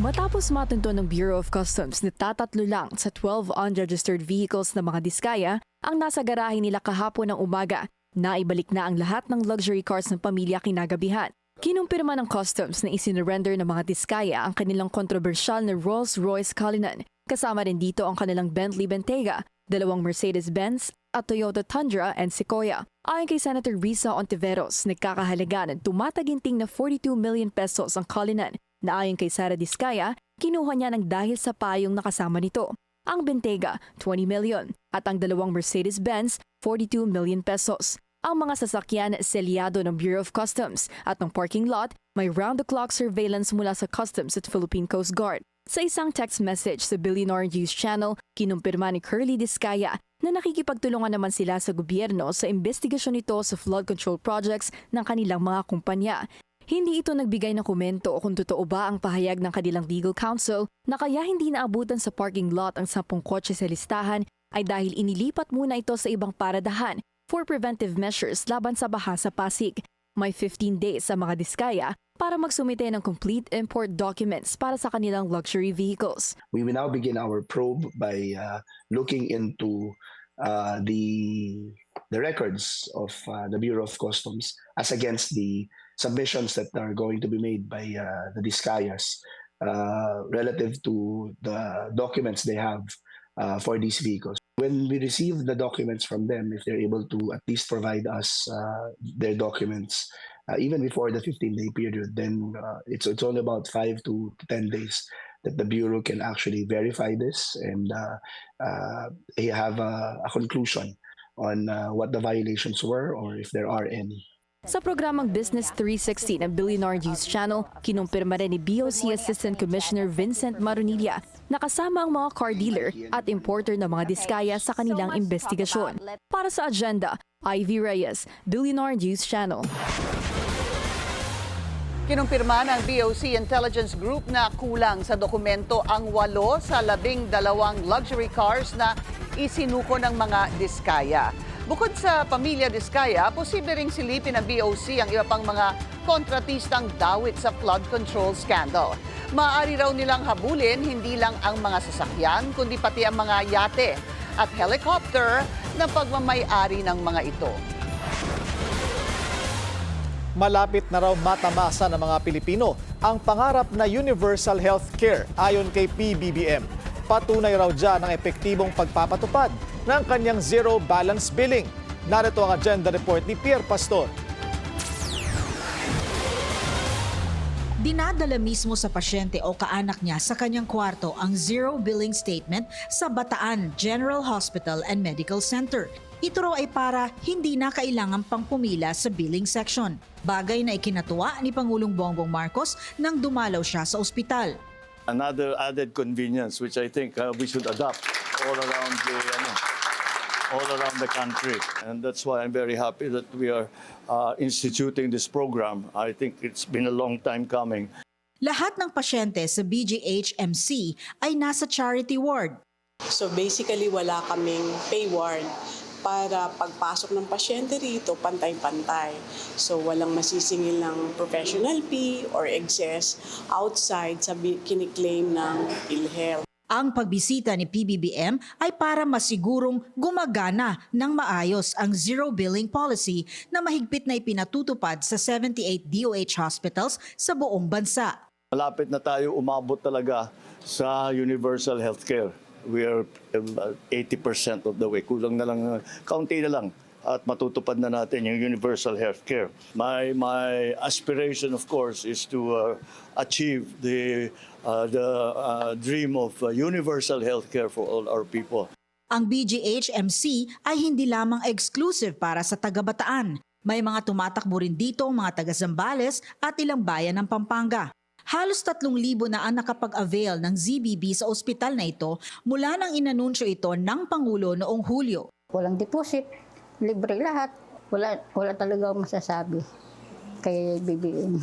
Matapos matunto ng Bureau of Customs na tatatlo lang sa 12 unregistered vehicles na mga diskaya ang nasa garahe nila kahapon ng umaga, naibalik na ang lahat ng luxury cars ng pamilya kinagabihan. Kinumpirma ng Customs na isinurrender ng mga diskaya ang kanilang kontrobersyal na Rolls-Royce Cullinan. Kasama rin dito ang kanilang Bentley Bentayga, 2 Mercedes-Benz at Toyota Tundra and Sequoia. Ayon kay Senator Risa Ontiveros, nagkakahalaga ng tumataginting na 42 million pesos ang Cullinan, na ayon kay Sara Diskaya, kinuha niya ng dahil sa payong nakasama nito. Ang Bentayga, 20 million, at ang 2 Mercedes-Benz, 42 million pesos. Ang mga sasakyan selyado ng Bureau of Customs at ng parking lot may round-the-clock surveillance mula sa Customs at Philippine Coast Guard. Sa isang text message sa Billionaire News Channel, kinumpirma ni Curly Diskaya na nakikipagtulungan naman sila sa gobyerno sa investigasyon nito sa flood control projects ng kanilang mga kumpanya. Hindi ito nagbigay ng komento kung totoo ba ang pahayag ng kanilang legal counsel na kaya hindi naabutan sa parking lot ang 10 kotse sa listahan ay dahil inilipat muna ito sa ibang paradahan for preventive measures laban sa baha sa Pasig. May 15 days sa mga diskaya para magsumite ng complete import documents para sa kanilang luxury vehicles. We will now begin our probe by looking into the records of the Bureau of Customs as against the submissions that are going to be made by the Diskayas relative to the documents they have for these vehicles. When we receive the documents from them, if they're able to at least provide us their documents, even before the 15-day period, then it's only about 5 to 10 days that the Bureau can actually verify this and have a conclusion on what the violations were or if there are any. Sa programang Business 360 ng Billionaire News Channel, kinumpirma rin ni BOC Assistant Commissioner Vincent Marunilla na kasama ang mga car dealer at importer ng mga diskaya sa kanilang investigasyon. Para sa agenda, Ivy Reyes, Billionaire News Channel. Kinumpirma ng BOC Intelligence Group na kulang sa dokumento ang 8 sa 12 luxury cars na isinuko ng mga diskaya. Bukod sa pamilya Diskaya, posible ring silipin ng BOC ang iba pang mga kontratistang dawit sa flood control scandal. Maaari raw nilang habulin hindi lang ang mga sasakyan, kundi pati ang mga yate at helicopter na pagmamay-ari ng mga ito. Malapit na raw matamasa ng mga Pilipino ang pangarap na universal health care ayon kay PBBM. Patunay raw dyan ang epektibong pagpapatupad ng kanyang zero balance billing. Narito ang agenda report ni Pierre Pastor. Dinadala mismo sa pasyente o kaanak niya sa kanyang kwarto ang zero billing statement sa Bataan General Hospital and Medical Center. Ito raw ay para hindi na kailangan pang pumila sa billing section. Bagay na ikinatuwa ni Pangulong Bongbong Marcos nang dumalaw siya sa ospital. Another added convenience which I think we should adopt all around the country, and that's why I'm very happy that we are instituting this program. I think it's been a long time coming. Lahat ng pasyente sa BGHMC ay nasa charity ward. So basically wala kaming pay ward para pagpasok ng pasyente rito pantay-pantay. So walang masisingil ng professional fee or excess outside sa kiniklaim ng PhilHealth. Ang pagbisita ni PBBM ay para masigurong gumagana ng maayos ang zero billing policy na mahigpit na ipinatutupad sa 78 DOH hospitals sa buong bansa. Malapit na tayo umabot talaga sa universal healthcare. We are 80% of the way. Kulang na lang, kaunti na lang at matutupad na natin yung universal healthcare. My aspiration, of course, is to achieve the dream of universal healthcare for all our people. Ang BGHMC ay hindi lamang exclusive para sa taga-Bataan. May mga tumatakbo rin dito mga taga-Zambales at ilang bayan ng Pampanga. Halos 3,000 na ang nakapag-avail ng ZBB sa ospital na ito mula nang inanunsyo ito ng Pangulo noong Hulyo. Walang deposit, libre lahat. Wala talaga masasabi kay BBM.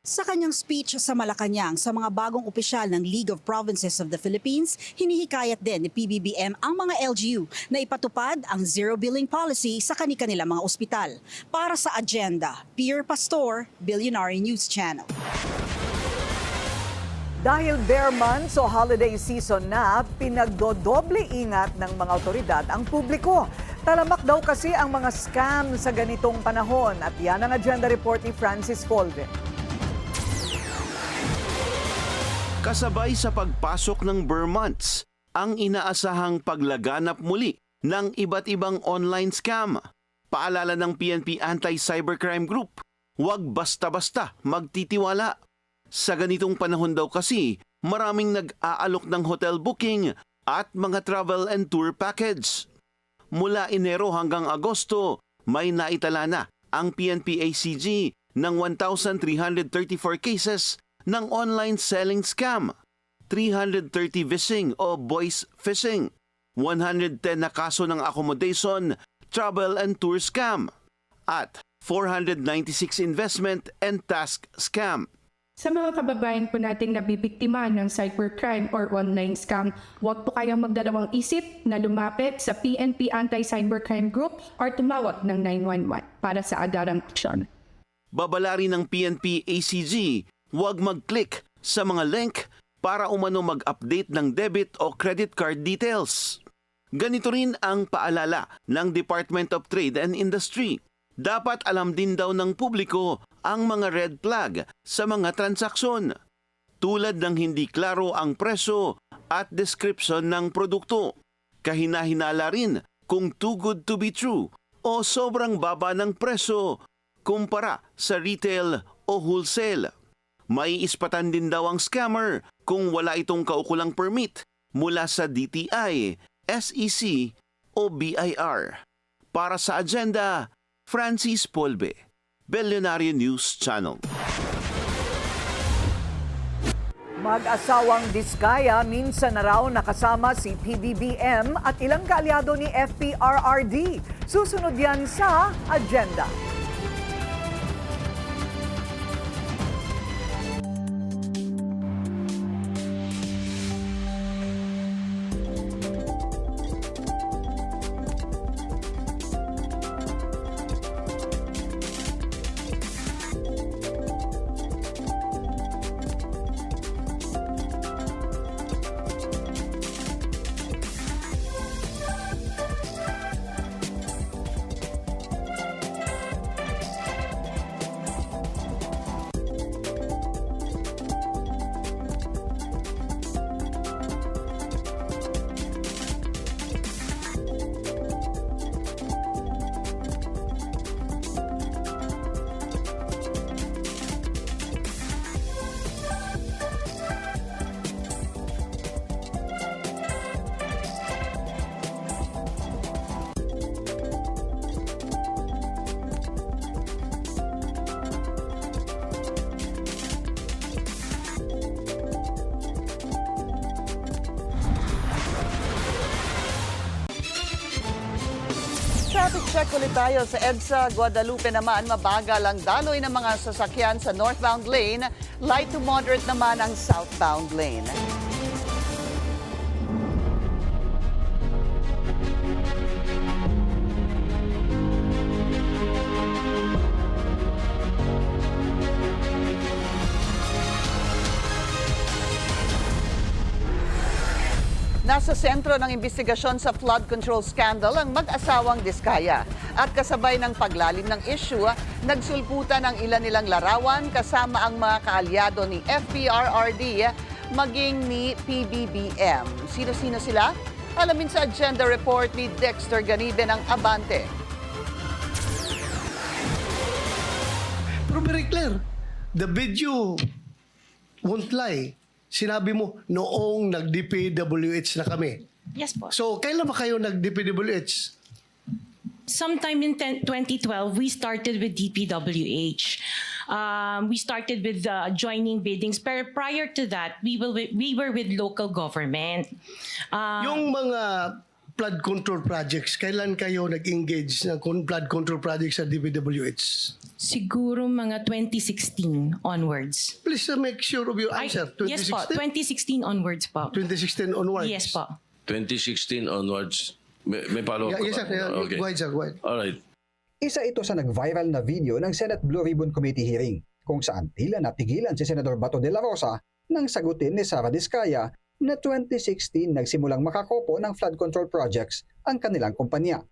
Sa kanyang speech sa Malacanang sa mga bagong opisyal ng League of Provinces of the Philippines, hinihikayat din ni PBBM ang mga LGU na ipatupad ang zero billing policy sa kanilang mga ospital. Para sa Agenda, Pierre Pastor, Billionaire News Channel. Dahil bare months o holiday season na, pinagdodoble ingat ng mga otoridad ang publiko. Talamak daw kasi ang mga scam sa ganitong panahon at yan ang Agenda Report ni Francis Folve. Kasabay sa pagpasok ng bare months, ang inaasahang paglaganap muli ng iba't ibang online scam. Paalala ng PNP Anti-Cybercrime Group, huwag basta-basta magtitiwala. Sa ganitong panahon daw kasi, maraming nag-aalok ng hotel booking at mga travel and tour package. Mula Enero hanggang Agosto, may naitala na ang PNP ACG ng 1,334 cases ng online selling scam, 330 phishing o voice phishing, 110 na kaso ng accommodation, travel and tour scam, at 496 investment and task scam. Sa mga kababayan po nating nabibiktima ng cybercrime or online scam, huwag po kayong magdalawang isip na lumapit sa PNP Anti-Cybercrime Group or tumawag ng 911 para sa agarang aksyon. Babalari ng PNP ACG, huwag mag-click sa mga link para umano mag-update ng debit o credit card details. Ganito rin ang paalala ng Department of Trade and Industry. Dapat alam din daw ng publiko ang mga red flag sa mga transaksyon, tulad ng hindi klaro ang presyo at description ng produkto. Kahina-hinala rin kung too good to be true o sobrang baba ng presyo kumpara sa retail o wholesale. May ispatan din daw ang scammer kung wala itong kaukulang permit mula sa DTI, SEC o BIR. Para sa Agenda, Francis Polbe, Billionaire News Channel. Mag-asawang Diskaya minsan na raw nakasama si PBBM at ilang kaalyado ni FPRRD. Susunod yan sa Agenda. Traffic check ulit tayo sa EDSA Guadalupe naman. Mabagal ang daloy ng mga sasakyan sa northbound lane. Light to moderate naman ang southbound lane. Nasa sentro ng investigasyon sa flood control scandal ang mag-asawang Diskaya. At kasabay ng paglalim ng issue, nagsulputan ang ilan nilang larawan kasama ang mga kaalyado ni FPRRD maging ni PBBM. Sino-sino sila? Alamin sa agenda report ni Dexter Ganibe ng Abante. Pero very clear, the video won't lie. Sinabi mo, noong nag-DPWH na kami. Yes po. So, kailan ba kayo nag-DPWH? Sometime in 2012, we started with DPWH. We started with joining biddings. Pero prior to that, we were with local government. Yung mga flood control projects, kailan kayo nag-engage ng flood control projects sa DPWH? Siguro mga 2016 onwards. Please make sure of your answer. Yes po, 2016 onwards po. 2016 onwards? Yes po. 2016 onwards. May follow-up Yes, sir. Okay. Go ahead, sir. Go ahead. Alright. Isa ito sa nag-viral na video ng Senate Blue Ribbon Committee hearing kung saan tila natigilan si Senador Bato de la Rosa nang sagutin ni Sara Diskaya na 2016 nagsimulang makakopo ng flood control projects ang kanilang kumpanya.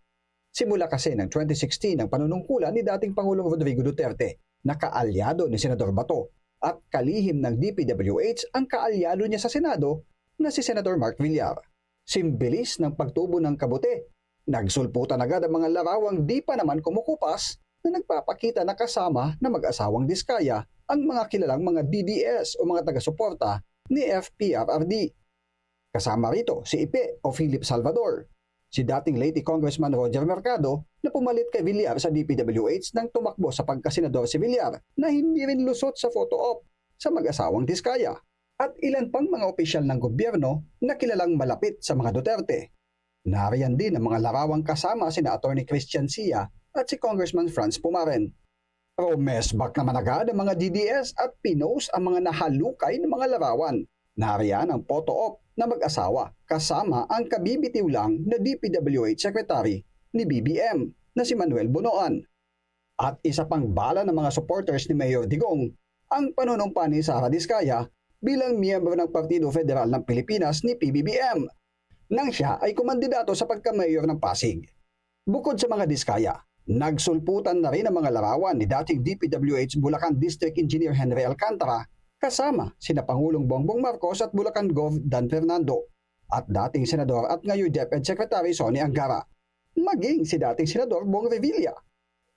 Simula kasi ng 2016 ang panunungkulan ni dating Pangulong Rodrigo Duterte na kaalyado ni Senador Bato at kalihim ng DPWH ang kaalyado niya sa Senado na si Senador Mark Villar. Simbilis ng pagtubo ng kabute. Nagsulputan agad ang mga larawang di pa naman kumukupas na nagpapakita na kasama na mag-asawang Diskaya ang mga kilalang mga DDS o mga taga-suporta ni FPRRD. Kasama rito si Ipe o Philip Salvador, si dating Leyte Congressman Roger Mercado na pumalit kay Villar sa DPWH nang tumakbo sa pagkasenador si Villar na hindi rin lusot sa photo op sa mag-asawang Diskaya, at ilan pang mga opisyal ng gobyerno na kilalang malapit sa mga Duterte. Nariyan din ang mga larawang kasama sina Attorney Christian Sia at si Congressman Franz Pumaren. Romesbak naman agad ang mga DDS at pinost ang mga nahalukay ng mga larawan. Nariyan ang photo op na mag-asawa kasama ang kabibitiw lang na DPWH Secretary ni BBM na si Manuel Bonoan. At isa pang bala ng mga supporters ni Mayor Digong ang panunumpa ni Sara Diskaya bilang miyembro ng Partido Federal ng Pilipinas ni PBBM nang siya ay kumandidato sa pagka-mayor ng Pasig. Bukod sa mga Diskaya, nagsulputan na rin ang mga larawan ni dating DPWH Bulacan District Engineer Henry Alcantara kasama sina Pangulong Bongbong Marcos at Bulacan Gov. Dan Fernando at dating Senador at ngayon DepEd Secretary Sonny Angara, maging si dating Senador Bong Revilla.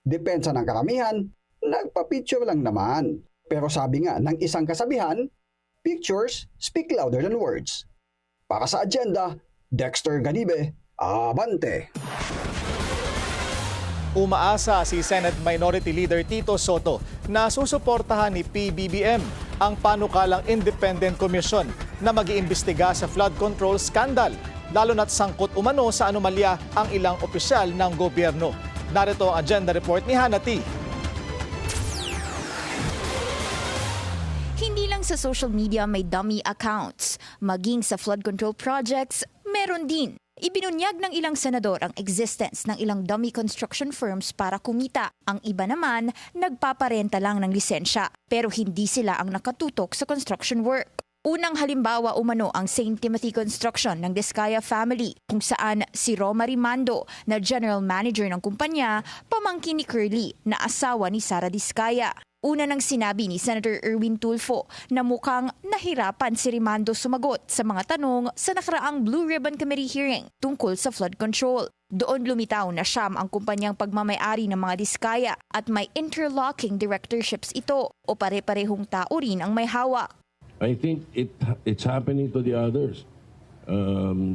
Depensa ng karamihan, nagpa-picture lang naman. Pero sabi nga ng isang kasabihan, pictures speak louder than words. Para sa agenda, Dexter Ganibe, Abante. Umaasa si Senate Minority Leader Tito Soto na susuportahan ni PBBM ang panukalang Independent Commission na mag-iimbestiga sa flood control scandal, lalo na't sangkot umano sa anomalya ang ilang opisyal ng gobyerno. Narito ang agenda report ni Hannah T. Hindi lang sa social media may dummy accounts. Maging sa flood control projects, meron din. Ibinunyag ng ilang senador ang existence ng ilang dummy construction firms para kumita. Ang iba naman, nagpaparenta lang ng lisensya, pero hindi sila ang nakatutok sa construction work. Unang halimbawa umano ang St. Timothy Construction ng Diskaya family, kung saan si Roma Rimando na general manager ng kumpanya, pamangkin ni Curly na asawa ni Sara Diskaya. Una nang sinabi ni Senator Erwin Tulfo na mukhang nahirapan si Rimando sumagot sa mga tanong sa nakaraang Blue Ribbon Committee hearing tungkol sa flood control. Doon lumitaw na siyam ang kumpanyang pagmamayari ng mga Diskaya at may interlocking directorships ito o pare-parehong tao rin ang may hawak. I think it's happening to the others.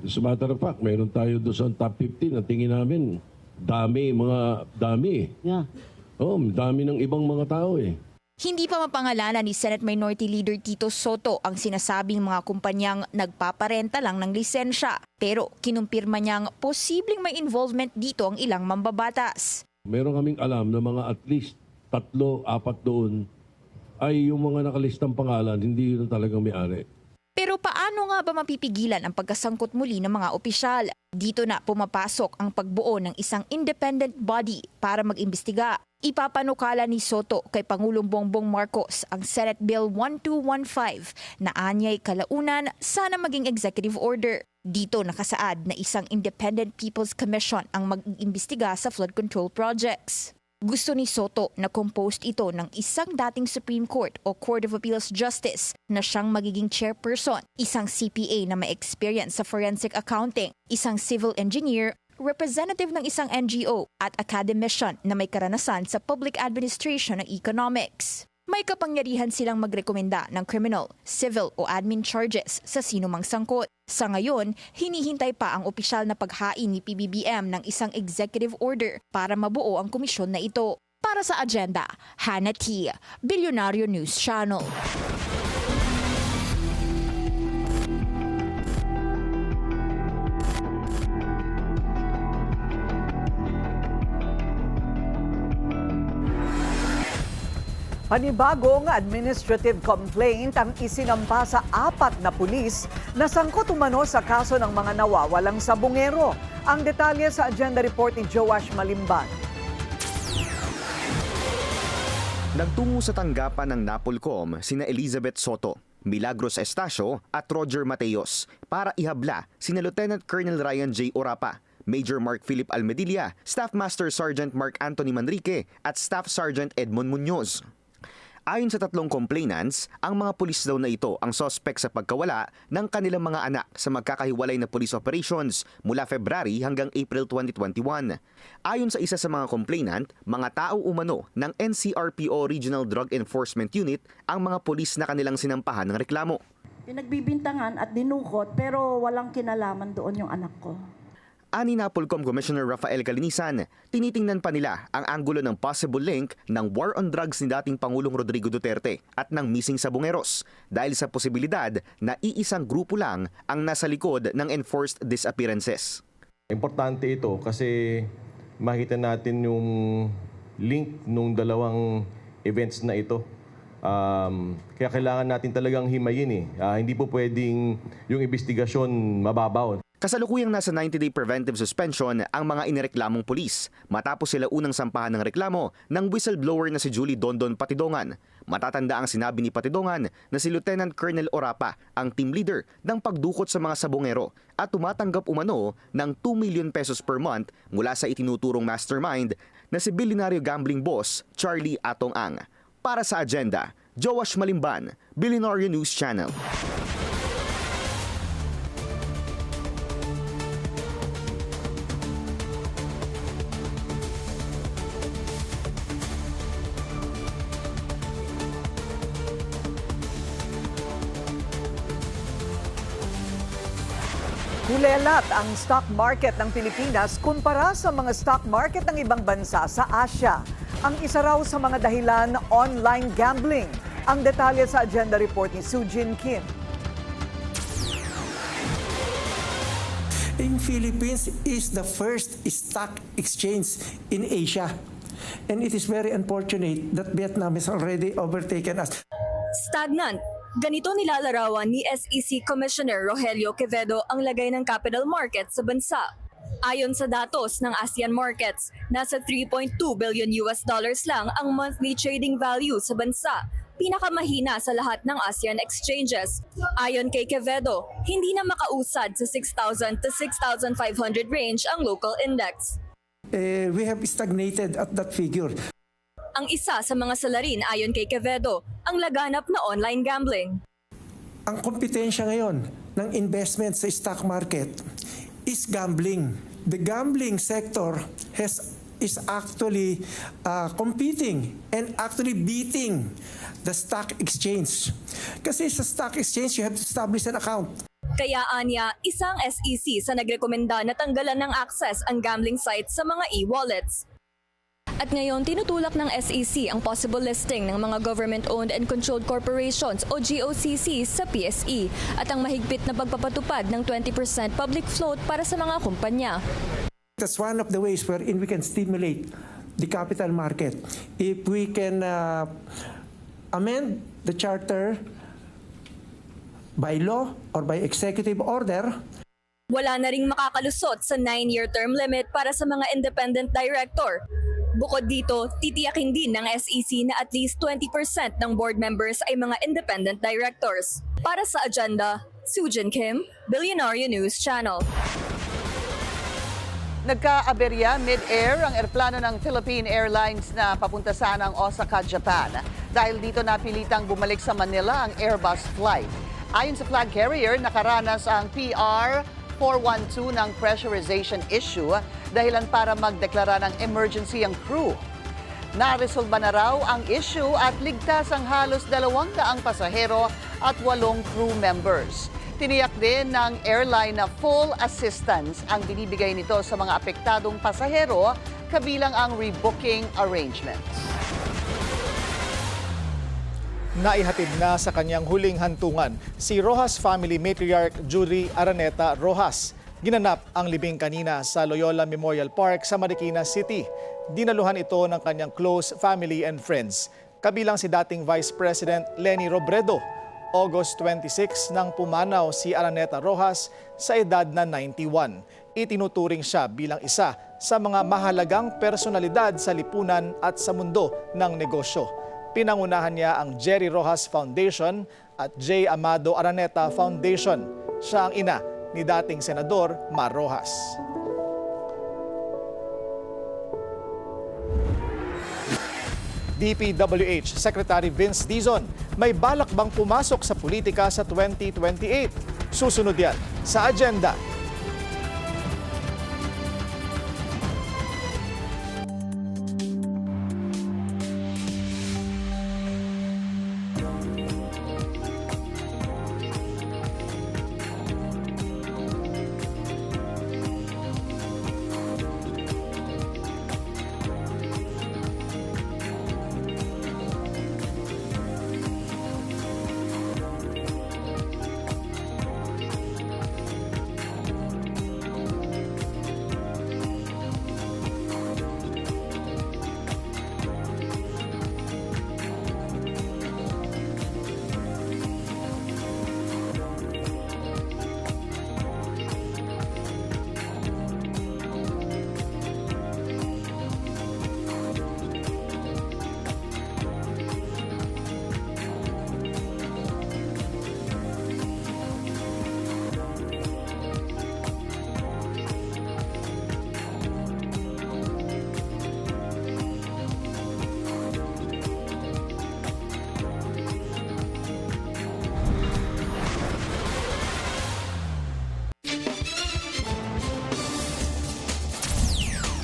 As a matter of fact, mayroon tayo doon sa top 15 na tingin namin, dami. Yeah. Oh, dami ng ibang mga tao eh. Hindi pa mapangalanan ni Senate Minority Leader Tito Soto ang sinasabing mga kumpanyang nagpaparenta lang ng lisensya. Pero kinumpirma niyang posibleng may involvement dito ang ilang mambabatas. Meron kaming alam na mga at least 3-4 doon ay yung mga nakalistang pangalan, hindi yun talagang may-ari. Pero paano nga ba mapipigilan ang pagkasangkot muli ng mga opisyal? Dito na pumapasok ang pagbuo ng isang independent body para mag-imbestiga. Ipapanukala ni Soto kay Pangulong Bongbong Marcos ang Senate Bill 1215 na anyay kalaunan sana maging executive order. Dito nakasaad na isang Independent People's Commission ang mag-imbestiga sa flood control projects. Gusto ni Soto na composed ito ng isang dating Supreme Court o Court of Appeals Justice na siyang magiging chairperson, isang CPA na may experience sa forensic accounting, isang civil engineer, representative ng isang NGO at academician na may karanasan sa public administration ng economics. May kapangyarihan silang magrekomenda ng criminal, civil o admin charges sa sinumang sangkot. Sa ngayon, hinihintay pa ang opisyal na paghain ni PBBM ng isang executive order para mabuo ang komisyon na ito. Para sa agenda, Hannah T., Bilyonaryo News Channel. Panibagong administrative complaint ang isinampa sa 4 na pulis na sangkot umano sa kaso ng mga nawawalang sabungero. Ang detalye sa agenda report ni Joash Malimban. Nagtungo sa tanggapan ng Napolcom sina Elizabeth Soto, Milagros Estacio at Roger Mateos para ihabla sina Lieutenant Colonel Ryan J. Orapa, Major Mark Philip Almedilla, Staff Master Sergeant Mark Anthony Manrique at Staff Sergeant Edmond Muñoz. Ayon sa 3 complainants, ang mga pulis daw na ito ang suspect sa pagkawala ng kanilang mga anak sa magkakahiwalay na police operations mula February hanggang April 2021. Ayon sa isa sa mga complainant, mga tao umano ng NCRPO Regional Drug Enforcement Unit ang mga pulis na kanilang sinampahan ng reklamo. Pinagbibintangan at dinukot pero walang kinalaman doon yung anak ko. Ani Napolcom Commissioner Rafael Calinisan, tinitingnan pa nila ang anggulo ng possible link ng war on drugs ni dating Pangulong Rodrigo Duterte at ng missing sabungeros dahil sa posibilidad na iisang grupo lang ang nasa likod ng enforced disappearances. Importante ito kasi makita natin yung link nung dalawang events na ito. Kaya kailangan natin talagang himayin. Hindi po pwedeng yung investigasyon mababaw. Kasalukuyang nasa 90-day preventive suspension ang mga inireklamong pulis matapos sila unang sampahan ng reklamo ng whistleblower na si Julie Dondon Patidongan. Matatanda ang sinabi ni Patidongan na si Lieutenant Colonel Orapa ang team leader ng pagdukot sa mga sabongero at tumatanggap umano ng 2 million pesos per month mula sa itinuturong mastermind na si bilyonaryo gambling boss Charlie Atong Ang. Para sa agenda, Joash Malimban, Bilyonaryo News Channel. Kulelat ang stock market ng Pilipinas kumpara sa mga stock market ng ibang bansa sa Asia. Ang isa raw sa mga dahilan, online gambling. Ang detalye sa agenda report ni Sujin Kim. In Philippines is the first stock exchange in Asia. And it is very unfortunate that Vietnam has already overtaken us. Stagnant. Ganito nilalarawan ni SEC Commissioner Rogelio Quevedo ang lagay ng capital market sa bansa. Ayon sa datos ng ASEAN markets, nasa $3.2 billion lang ang monthly trading value sa bansa, pinakamahina sa lahat ng ASEAN exchanges. Ayon kay Quevedo, hindi na makausad sa 6,000 to 6,500 range ang local index. We have stagnated at that figure. Ang isa sa mga salarin ayon kay Quevedo, ang laganap na online gambling. Ang kompetensya ngayon ng investment sa stock market is gambling. The gambling sector is actually competing and actually beating the stock exchange. Kasi sa stock exchange, you have to establish an account. Kaya anya, isang SEC sa nagrekomenda na tanggalan ng access ang gambling sites sa mga e-wallets. At ngayon, tinutulak ng SEC ang possible listing ng mga government-owned and controlled corporations o GOCCs sa PSE at ang mahigpit na pagpapatupad ng 20% public float para sa mga kumpanya. That's one of the ways wherein we can stimulate the capital market. If we can amend the charter by law or by executive order. Wala na ring makakalusot sa 9-year term limit para sa mga independent director. Bukod dito, titiyakin din ng SEC na at least 20% ng board members ay mga independent directors. Para sa agenda, Sujin Kim, Bilyonaryo News Channel. Nagka-aberya mid-air ang eroplano ng Philippine Airlines na papunta sana ng Osaka, Japan. Dahil dito napilitang bumalik sa Manila ang Airbus flight. Ayon sa flag carrier, nakaranas ang PR 412 ng pressurization issue dahilan para magdeklara ng emergency ang crew. Naresolba na raw ang issue at ligtas ang halos 200 pasahero at 8 crew members. Tiniyak din ng airline na full assistance ang binibigay nito sa mga apektadong pasahero, kabilang ang rebooking arrangements. Naihatid na sa kanyang huling hantungan si Rojas family matriarch Judy Araneta Rojas. Ginanap ang libing kanina sa Loyola Memorial Park sa Marikina City. Dinaluhan ito ng kanyang close family and friends, kabilang si dating Vice President Leni Robredo. August 26 nang pumanaw si Araneta Rojas sa edad na 91. Itinuturing siya bilang isa sa mga mahalagang personalidad sa lipunan at sa mundo ng negosyo. Pinangunahan niya ang Jerry Rojas Foundation at J. Amado Araneta Foundation. Siya ang ina ni dating Senador Mar Rojas. DPWH Secretary Vince Dizon, may balak bang pumasok sa politika sa 2028? Susunod yan sa agenda.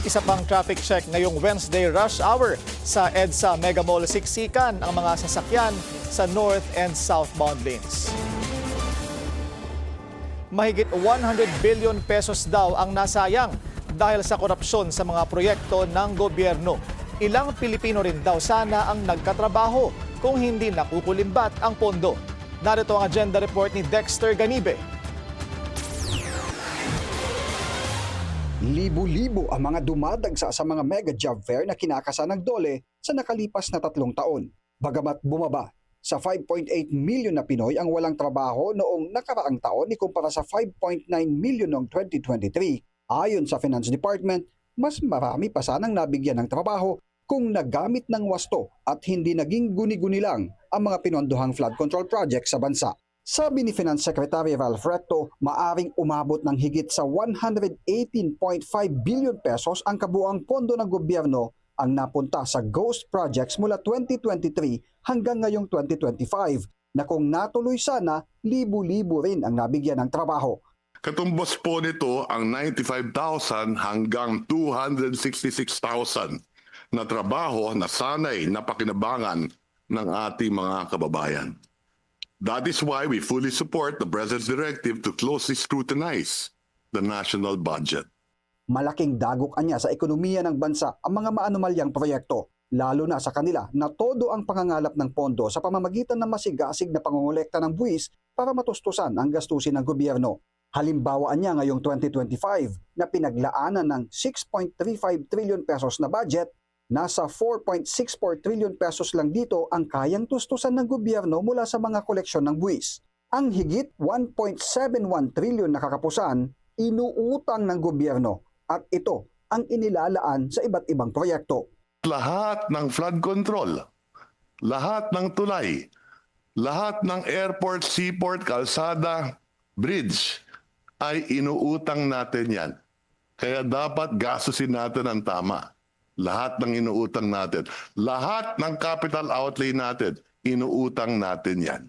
Isa pang traffic check ngayong Wednesday rush hour sa EDSA Mega Mall siksikan ang mga sasakyan sa north and southbound lanes. Mahigit 100 billion pesos daw ang nasayang dahil sa korupsyon sa mga proyekto ng gobyerno. Ilang Pilipino rin daw sana ang nagkatrabaho kung hindi nakukulimbat ang pondo. Narito ang agenda report ni Dexter Ganibe. Libo-libo ang mga dumadagsa sa mga mega job fair na kinakasan ng DOLE sa nakalipas na 3 taon. Bagamat bumaba sa 5.8 million na Pinoy ang walang trabaho noong nakaraang taon ikumpara sa 5.9 million noong 2023, ayon sa Finance Department, mas marami pa sanang nabigyan ng trabaho kung nagamit ng wasto at hindi naging guni-guni lang ang mga pinondohang flood control project sa bansa. Sabi ni Finance Secretary Ralph Recto, maaring umabot ng higit sa 118.5 billion pesos ang kabuang pondo ng gobyerno ang napunta sa ghost projects mula 2023 hanggang ngayong 2025 na kung natuloy sana, libu-libo rin ang nabigyan ng trabaho. Katumbos po nito ang 95,000 hanggang 266,000 na trabaho na sana'y napakinabangan ng ating mga kababayan. That is why we fully support the President's directive to closely scrutinize the national budget. Malaking dagok anya sa ekonomiya ng bansa ang mga maanumalyang proyekto, lalo na sa kanila na todo ang pangangalap ng pondo sa pamamagitan ng masigasig na pangongolekta ng buwis para matustusan ang gastusin ng gobyerno. Halimbawa niya ngayong 2025 na pinaglaanan ng 6.35 trillion pesos na budget, nasa 4.64 trillion pesos lang dito ang kayang tustusan ng gobyerno mula sa mga koleksyon ng buwis. Ang higit 1.71 trillion na kakapusan, inuutang ng gobyerno at ito ang inilalaan sa iba't ibang proyekto. Lahat ng flood control, lahat ng tulay, lahat ng airport, seaport, kalsada, bridge, ay inuutang natin yan. Kaya dapat gastusin natin ang tama. Lahat ng inuutang natin, lahat ng capital outlay natin, inuutang natin yan.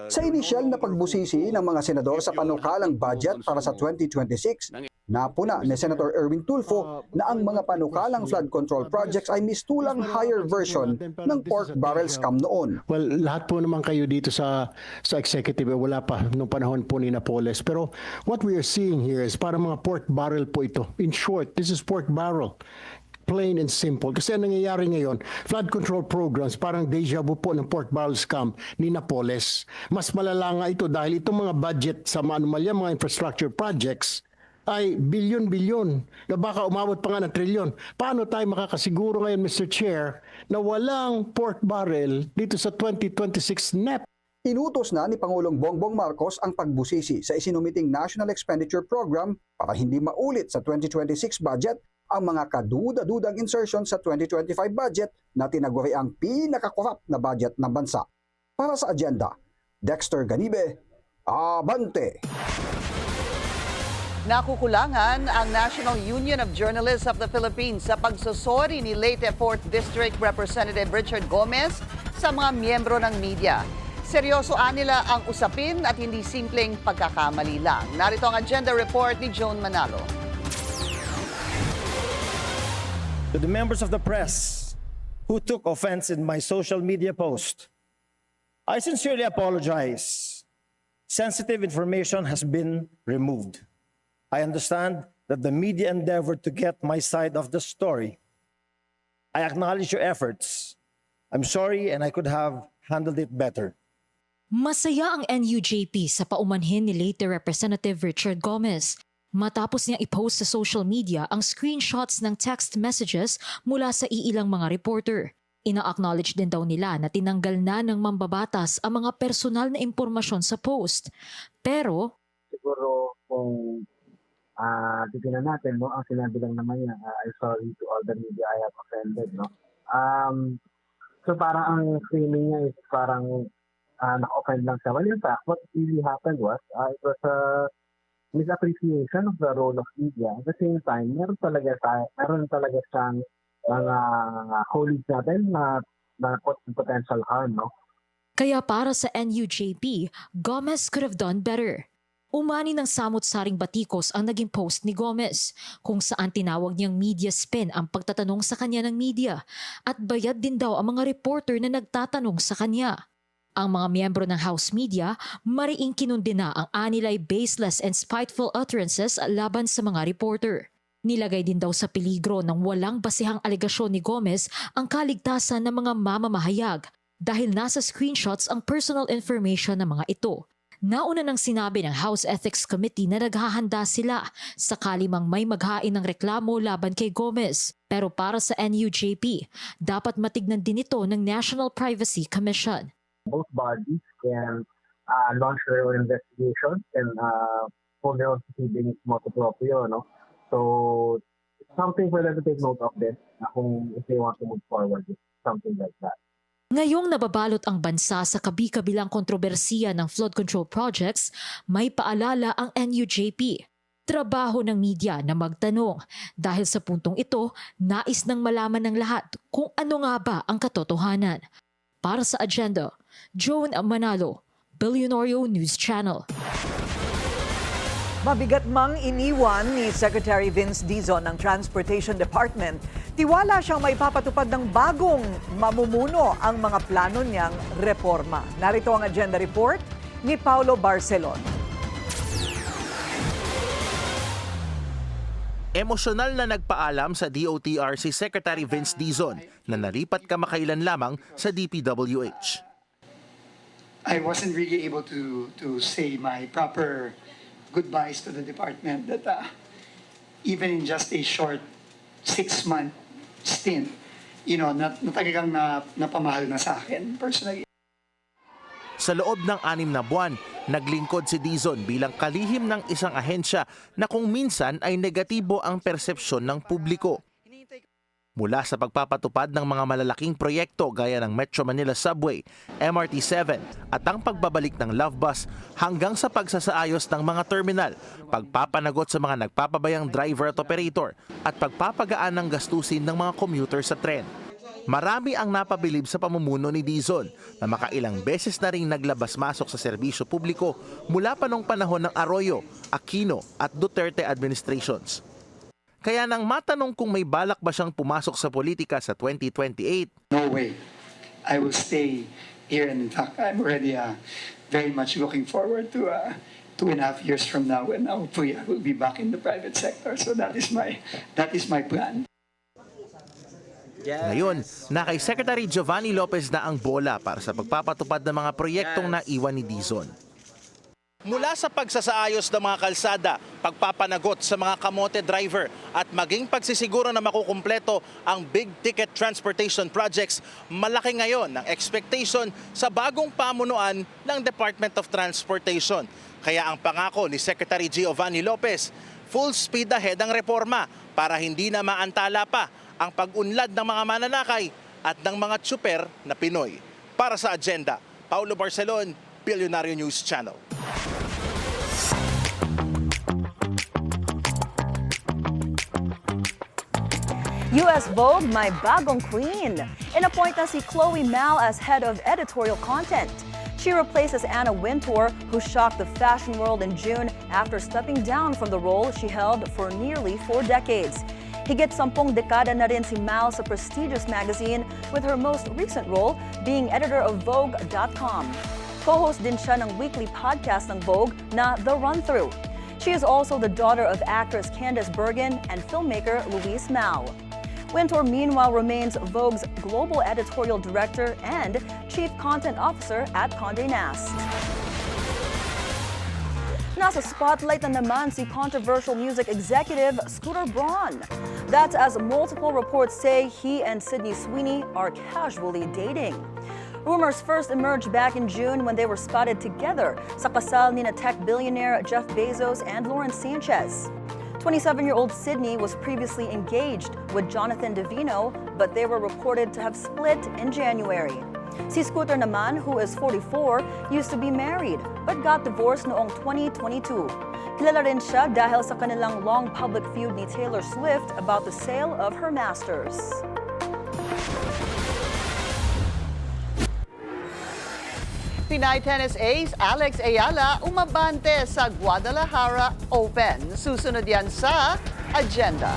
Sa inisyal na pagbusisi ng mga senador sa panukalang budget para sa 2026, napuna ni Senator Erwin Tulfo na ang mga panukalang flood control projects ay mistulang higher version ng pork barrel scam noon. Well, lahat po naman kayo dito sa executive, wala pa nung panahon po ni Napoles. Pero what we are seeing here is parang mga pork barrel po ito. In short, this is pork barrel. Plain and simple. Kasi ang nangyayari ngayon, flood control programs, parang deja vu po ng pork barrel scam ni Napoles. Mas malala nga ito dahil itong mga budget sa mga anomalya, mga infrastructure projects, ay bilyon-bilyon na baka umabot pa nga ng trilyon. Paano tayo makakasiguro ngayon, Mr. Chair, na walang pork barrel dito sa 2026 NEP? Inutos na ni Pangulong Bongbong Marcos ang pagbusisi sa isinumiting National Expenditure Program para hindi maulit sa 2026 budget ang mga kaduda-dudang insertion sa 2025 budget na tinaguri ang pinakakorap na budget ng bansa. Para sa agenda, Dexter Ganibe, Abante! Nakukulangan ang National Union of Journalists of the Philippines sa pagsusori ni Leyte 4th District Representative Richard Gomez sa mga miyembro ng media. Seryoso nila ang usapin at hindi simpleng pagkakamali lang. Narito ang agenda report ni Joan Manalo. To the members of the press who took offense in my social media post, I sincerely apologize. Sensitive information has been removed. I understand that the media endeavored to get my side of the story. I acknowledge your efforts. I'm sorry and I could have handled it better. Masaya ang NUJP sa paumanhin ni Leyte Representative Richard Gomez matapos niyang i-post sa social media ang screenshots ng text messages mula sa iilang mga reporter. Ina-acknowledge din daw nila na tinanggal na ng mambabatas ang mga personal na impormasyon sa post. Pero siguro kung titignan natin, no, ang sinabi lang naman niya, I'm sorry to all the media I have offended, no. So parang ang framing niya is parang naka-offend lang siya. Well, in fact, what really happened was it was a misappreciation of the role of media. At the same time, meron talaga siyang mga colleagues natin na potential harm, no? Kaya para sa NUJP, Gomez could have done better. Umani ng samot-saring batikos ang naging post ni Gomez, kung saan tinawag niyang media spin ang pagtatanong sa kanya ng media at bayad din daw ang mga reporter na nagtatanong sa kanya. Ang mga miyembro ng House Media, mariing kinundi na ang anilay baseless and spiteful utterances laban sa mga reporter. Nilagay din daw sa peligro ng walang basihang alegasyon ni Gomez ang kaligtasan ng mga mamamahayag dahil nasa screenshots ang personal information ng mga ito. Nauna nang sinabi ng House Ethics Committee na naghahanda sila sakali mang may maghain ng reklamo laban kay Gomez. Pero para sa NUJP, dapat matignan din ito ng National Privacy Commission. Both bodies can launch their own investigation and hold their own proceedings motu proprio, no? So it's something for them to take note of this kung if they want to move forward with something like that. Ngayong nababalot ang bansa sa kabi-kabilang kontrobersiya ng flood control projects, may paalala ang NUJP. Trabaho ng media na magtanong dahil sa puntong ito, nais nang malaman ng lahat kung ano nga ba ang katotohanan. Para sa agenda, Joan Manalo, Billionario News Channel. Mabigat mang iniwan ni Secretary Vince Dizon ng Transportation Department, tiwala siyang may papatupad ng bagong mamumuno ang mga plano niyang reforma. Narito ang agenda report ni Paulo Barcelon. Emosyonal na nagpaalam sa DOTR si Secretary Vince Dizon na nalipat kamakailan lamang sa DPWH. I wasn't really able to say my proper goodbyes to the department that even in just a short 6-month stint, na talagang napamahal na sa akin personally. Sa loob ng 6 na buwan, naglingkod si Dizon bilang kalihim ng isang ahensya na kung minsan ay negatibo ang persepsyon ng publiko. Mula sa pagpapatupad ng mga malalaking proyekto gaya ng Metro Manila Subway, MRT7 at ang pagbabalik ng Love Bus hanggang sa pagsasaayos ng mga terminal, pagpapanagot sa mga nagpapabayang driver at operator at pagpapagaan ng gastusin ng mga commuter sa tren. Marami ang napabilib sa pamumuno ni Dizon na makailang beses na ring naglabas-masok sa serbisyo publiko mula pa noong panahon ng Arroyo, Aquino at Duterte administrations. Kaya nang matanong kung may balak ba siyang pumasok sa politika sa 2028, No way. I will stay here, and in fact, I'm already very much looking forward to 2.5 years from now when hopefully I will be back in the private sector. So that is my plan. Ngayon, na kay Secretary Giovanni Lopez na ang bola para sa pagpapatupad ng mga proyektong naiwan ni Dizon. Mula sa pagsasaayos ng mga kalsada, pagpapanagot sa mga kamote driver at maging pagsisiguro na makukumpleto ang big ticket transportation projects, malaki ngayon ang expectation sa bagong pamunuan ng Department of Transportation. Kaya ang pangako ni Secretary Giovanni Lopez, full speed ahead ang reforma para hindi na maantala pa ang pag-unlad ng mga mananakay at ng mga tsuper na Pinoy. Para sa agenda, Paulo Barcelon, Billionario News Channel. US Vogue, my bagong queen. Inappoint na si Chloe Mal as head of editorial content. She replaces Anna Wintour, who shocked the fashion world in June after stepping down from the role she held for nearly 4 decades. Higit 10 dekada na rin si Mal sa prestigious magazine, with her most recent role being editor of Vogue.com. Co-host din siya ng weekly podcast ng Vogue na The Run-Through. She is also the daughter of actress Candice Bergen and filmmaker Luis Mal. Wintour, meanwhile, remains Vogue's global editorial director and chief content officer at Condé Nast. Nasa spotlight na naman si controversial music executive Scooter Braun. That's as multiple reports say he and Sydney Sweeney are casually dating. Rumors first emerged back in June when they were spotted together sa kasal ni tech billionaire Jeff Bezos and Lauren Sanchez. 27-year-old Sydney was previously engaged with Jonathan Davino, but they were reported to have split in January. Si Scooter naman, who is 44, used to be married but got divorced noong 2022. Kilala rin siya dahil sa kanilang long public feud ni Taylor Swift about the sale of her masters. Pinay tennis ace Alex Ayala umabante sa Guadalajara Open. Susunod yan sa agenda.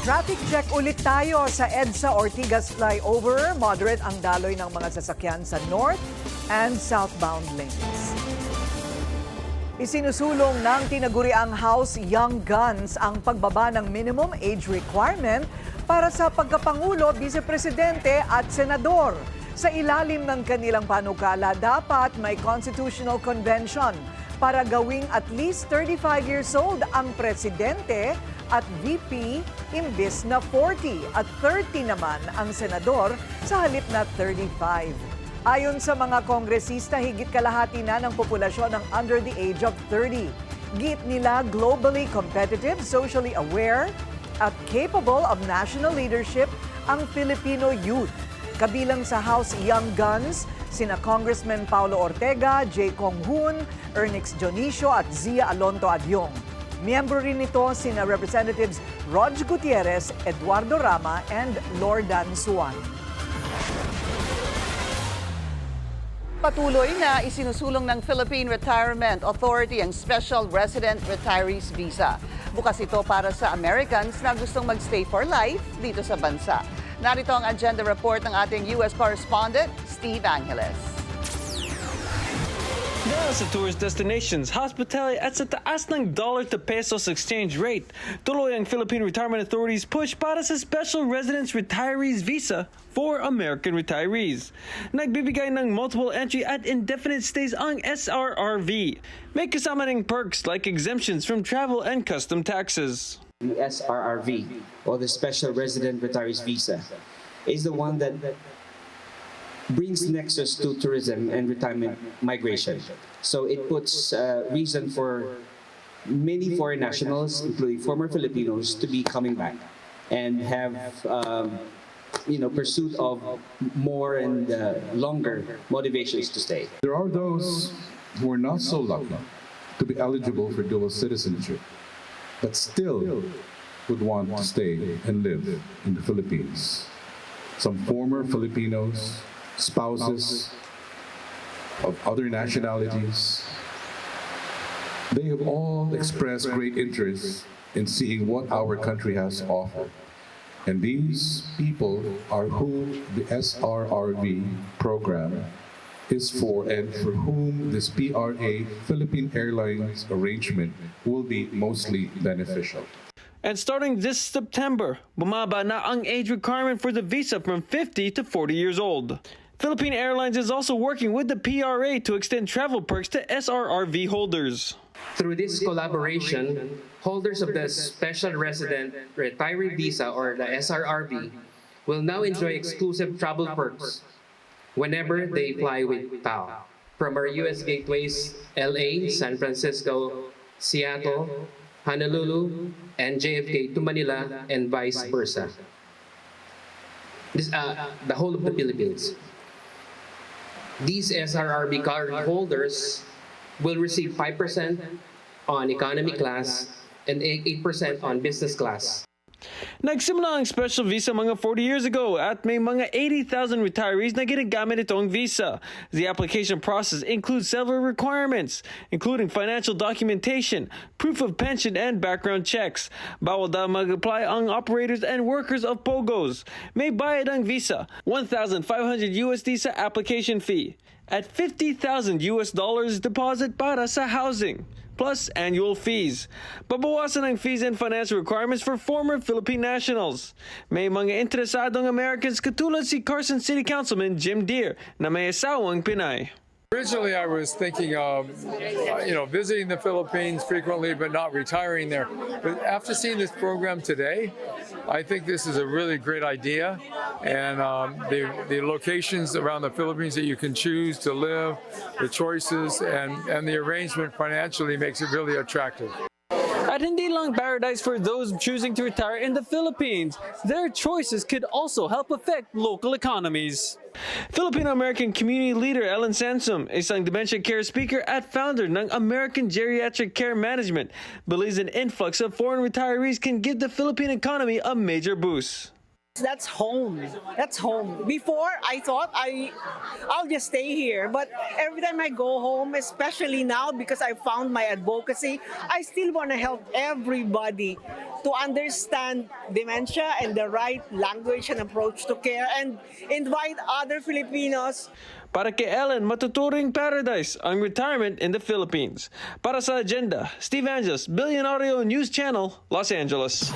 Traffic check ulit tayo sa EDSA Ortigas Flyover. Moderate ang daloy ng mga sasakyan sa north and southbound lanes. Isinusulong ng tinaguriang House Young Guns ang pagbaba ng minimum age requirement para sa pagkapangulo, vice-presidente at senador. Sa ilalim ng kanilang panukala, dapat may constitutional convention para gawing at least 35 years old ang presidente at VP imbis na 40 at 30 naman ang senador sa halip na 35. Ayon sa mga kongresista, higit kalahati na ng populasyon ang under the age of 30. Git nila globally competitive, socially aware at capable of national leadership ang Filipino youth. Kabilang sa House Young Guns, sina Congressman Paulo Ortega, J. Kong Hoon, Ernix Dionisio at Zia Alonto Adyong. Miyembro rin nito sina Representatives Rog Gutierrez, Eduardo Rama, and Lordan Suan. Patuloy na isinusulong ng Philippine Retirement Authority ang Special Resident Retirees Visa. Bukas ito para sa Americans na gustong magstay for life dito sa bansa. Narito ang agenda report ng ating U.S. correspondent, Steve Angeles. Dahil sa tourist destinations, hospitality at sa taas ng dollar to pesos exchange rate, tuloy ang Philippine Retirement Authority's push para sa Special Residence Retirees Visa for American retirees. Nagbibigay ng multiple entry at indefinite stays ang SRRV. May kasama ring perks like exemptions from travel and custom taxes. The SRRV, or the Special Resident Retirees Visa, is the one that brings nexus to tourism and retirement migration. So it puts reason for many foreign nationals, including former Filipinos, to be coming back and have pursuit of more and longer motivations to stay. There are those who are not so lucky to be eligible for dual citizenship, but still would want to stay and live in the Philippines. Some former Filipinos, spouses of other nationalities, they have all expressed great interest in seeing what our country has to offer. And these people are who the SRRV program is for, and for whom this PRA Philippine Airlines arrangement will be mostly beneficial. And starting this September, bumaba na ang age requirement for the visa from 50 to 40 years old. Philippine Airlines is also working with the PRA to extend travel perks to SRRV holders. Through this collaboration, holders of the Special Resident Retiree Visa, or the SRRV, will now enjoy exclusive travel perks whenever they fly with PAL from our U.S. gateways, LA, San Francisco, Seattle, Honolulu, and JFK to Manila, and vice versa. The whole of the Philippines. These SRRB card holders will receive 5% on economy class and 8% on business class. Nagsimula ang special visa mga 40 years ago at may mga 80,000 retirees na ginagamit itong visa. The application process includes several requirements, including financial documentation, proof of pension, and background checks. Bawal daw mag-apply ang operators and workers of POGOs. May bayad ang visa, $1,500 sa application fee, at $50,000 deposit para sa housing, plus annual fees. Babawasan ang fees and financial requirements for former Philippine nationals. May mga interesadong Americans katulad si Carson City Councilman Jim Deere na may asawang Pinay. Originally, I was thinking of, visiting the Philippines frequently, but not retiring there. But after seeing this program today, I think this is a really great idea. And the locations around the Philippines that you can choose to live, the choices, and the arrangement financially makes it really attractive. At hindi lang paradise for those choosing to retire in the Philippines, their choices could also help affect local economies. Filipino-American community leader Ellen Sansom, isang dementia care speaker at founder ng American Geriatric Care Management, believes an influx of foreign retirees can give the Philippine economy a major boost. That's home. That's home. Before, I thought I'll just stay here. But every time I go home, especially now because I found my advocacy, I still want to help everybody to understand dementia and the right language and approach to care and invite other Filipinos. Para kay Ellen, matuturing paradise ang retirement in the Philippines. Para sa Agenda, Steve Angeles, Billionario News Channel, Los Angeles.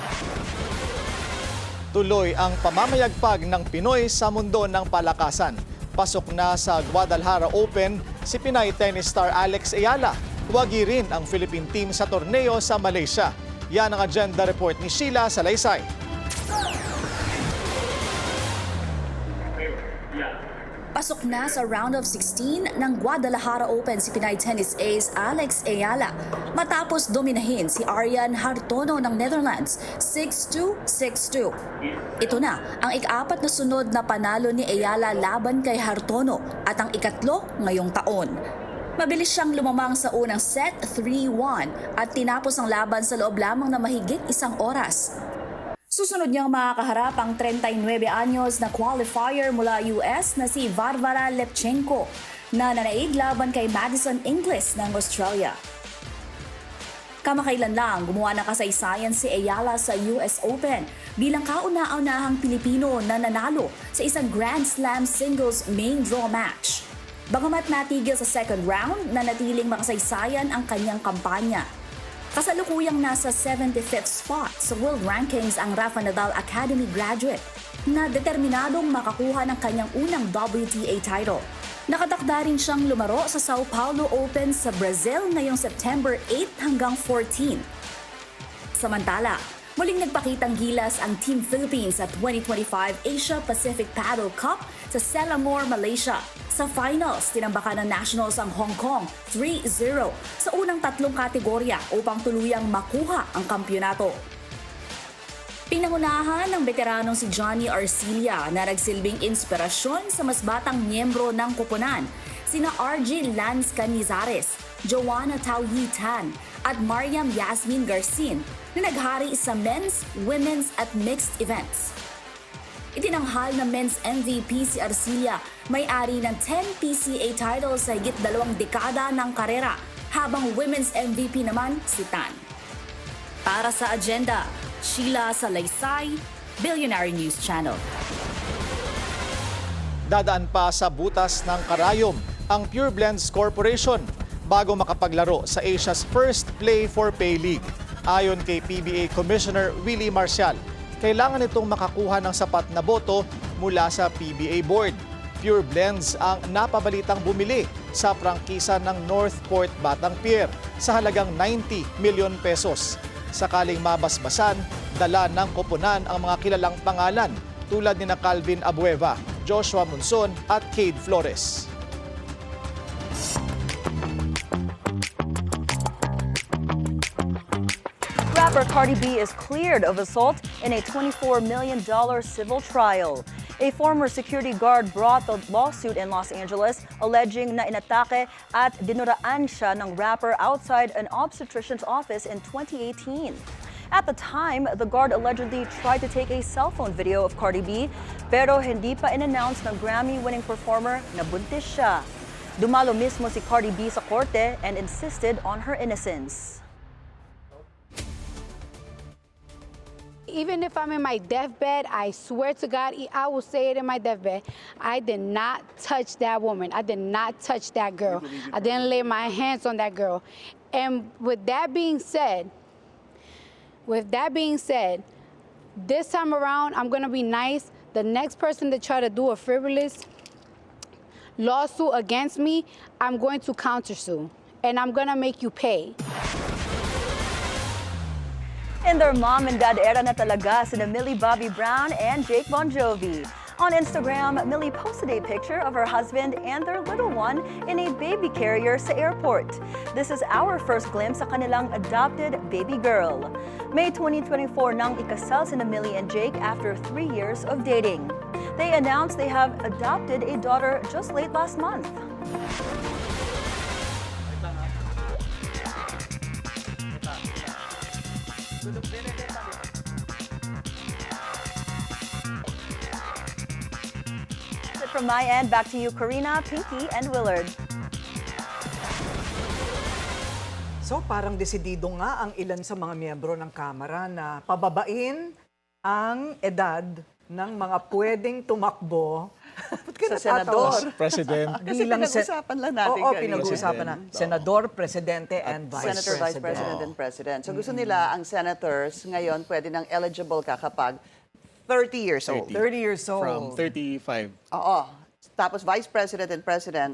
Tuloy ang pamamayagpag ng Pinoy sa mundo ng palakasan. Pasok na sa Guadalajara Open si Pinay tennis star Alex Ayala. Wagi rin ang Philippine team sa torneo sa Malaysia. Yan ang agenda report ni Sheila Salaysay. Pasok na sa round of 16 ng Guadalajara Open si Pinay tennis ace Alex Ayala matapos dominahin si Arian Hartono ng Netherlands 6-2, 6-2. Ito na ang ika-4 na sunod na panalo ni Ayala laban kay Hartono at ang ikatlo ngayong taon. Mabilis siyang lumamang sa unang set 3-1 at tinapos ang laban sa loob lamang na mahigit 1 oras. Susunod niyang makakaharap ang 39 anyos na qualifier mula US na si Varvara Lepchenko na nanaig laban kay Madison Inglis ng Australia. Kamakailan lang gumawa ng kasaysayan si Ayala sa US Open bilang kauna-unahang Pilipino na nanalo sa isang Grand Slam singles main draw match. Bagamat natigil sa second round, nanatiling makasaysayan ang kanyang kampanya. Kasalukuyang nasa 75th spot sa world rankings ang Rafa Nadal Academy graduate na determinadong makakuha ng kanyang unang WTA title. Nakatakda rin siyang lumaro sa Sao Paulo Open sa Brazil ngayong September 8 hanggang 14. Samantala, muling nagpakitang gilas ang Team Philippines sa 2025 Asia Pacific Paddle Cup sa Selangor, Malaysia. Sa finals, tinambakan ng Nationals ang Hong Kong 3-0 sa unang 3 kategorya upang tuluyang makuha ang kampyonato. Pinangunahan ng veteranong si Johnny Arcilla na nagsilbing inspirasyon sa mas batang miyembro ng koponan, sina RJ Lance Canizares, Joanna Tauhi Tan at Mariam Yasmin Garcin na naghari sa men's, women's at mixed events. Itinanghal na men's MVP si Arcilla, may-ari ng 10 PCA titles sa higit 2 dekada ng karera, habang women's MVP naman si Tan. Para sa agenda, Sheila Salaysay, Billionaire News Channel. Dadaan pa sa butas ng karayom ang Pure Blends Corporation bago makapaglaro sa Asia's first Play for Pay League. Ayon kay PBA Commissioner Willie Marcial, kailangan itong makakuha ng sapat na boto mula sa PBA Board. Pure Blends ang napabalitang bumili sa prangkisa ng Northport Batang Pier sa halagang 90 milyon pesos. Sakaling mabasbasan, dala ng koponan ang mga kilalang pangalan tulad ni Calvin Abueva, Joshua Monson at Cade Flores. Rapper Cardi B is cleared of assault in a $24 million civil trial. A former security guard brought the lawsuit in Los Angeles alleging na inatake at dinuraan siya ng rapper outside an obstetrician's office in 2018. At the time, the guard allegedly tried to take a cell phone video of Cardi B, pero hindi pa in-announce ng Grammy-winning performer na buntis siya. Dumalo mismo si Cardi B sa korte and insisted on her innocence. Even if I'm in my deathbed, I swear to God, I will say it in my deathbed, I did not touch that woman. I did not touch that girl. I didn't lay my hands on that girl. And with that being said, this time around, I'm gonna be nice. The next person to try to do a frivolous lawsuit against me, I'm going to countersue. And I'm gonna make you pay. In their mom and dad era na talaga sina Millie Bobby Brown and Jake Bon Jovi. On Instagram, Millie posted a picture of her husband and their little one in a baby carrier sa airport. This is our first glimpse sa kanilang adopted baby girl. May 2024 nang ikasal sina Millie and Jake after 3 years of dating. They announced they have adopted a daughter just late last month. From my end, back to you, Karina, Pinky, and Willard. So parang desidido nga ang ilan sa mga miyembro ng Kamara na pababain ang edad ng mga pwedeng tumakbo Sa senador. President. Kasi pinag-usapan lang natin. Oo, pinag-usapan na. Senador, Presidente, and Vice Senator, Vice President, and President. So gusto nila ang senators ngayon pwede nang eligible ka kapag 30 years old. 30 years old. From 35. Oo. Tapos Vice President and President,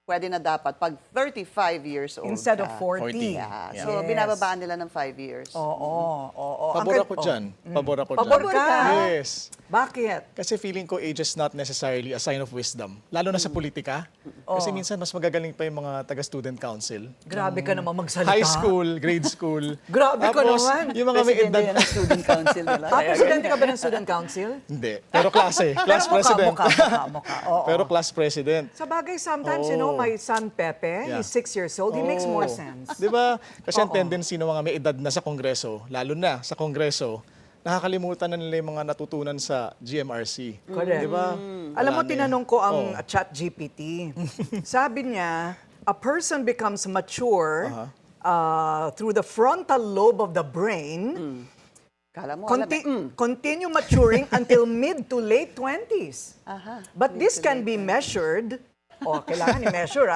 pwede na dapat pag 35 years old Instead of ka. 40. Yeah. So, Yes. binababaan nila ng 5 years. Oo. Pabor ako dyan. Pabor ako Pabor dyan. ka? Yes. Bakit? Kasi feeling ko age is not necessarily a sign of wisdom. Lalo na sa politika. Kasi minsan mas magagaling pa yung mga taga-student council. Grabe ka naman magsalita. High school, grade school. Grabe ka Tapos, naman. yung mga may edad. Presidente yan ng student council nila. Presidente ka ba ng student council? Hindi. Pero klase. Class Pero president. mukha. Oo. Pero class president. Sa bagay, sometimes, you know, my son Pepe, Yeah. he's 6 years old, he makes more sense. Di ba? Kasi ang tendency ng mga may edad na sa Kongreso, lalo na sa Kongreso, nakakalimutan na nila yung mga natutunan sa GMRC. Correct. Di ba? Alam mo, Wala na tinanong eh. ko ang ChatGPT. Sabi niya, a person becomes mature through the frontal lobe of the brain, Kala mo, continue maturing until mid to late 20s. But this can be measured, kailangan i-measure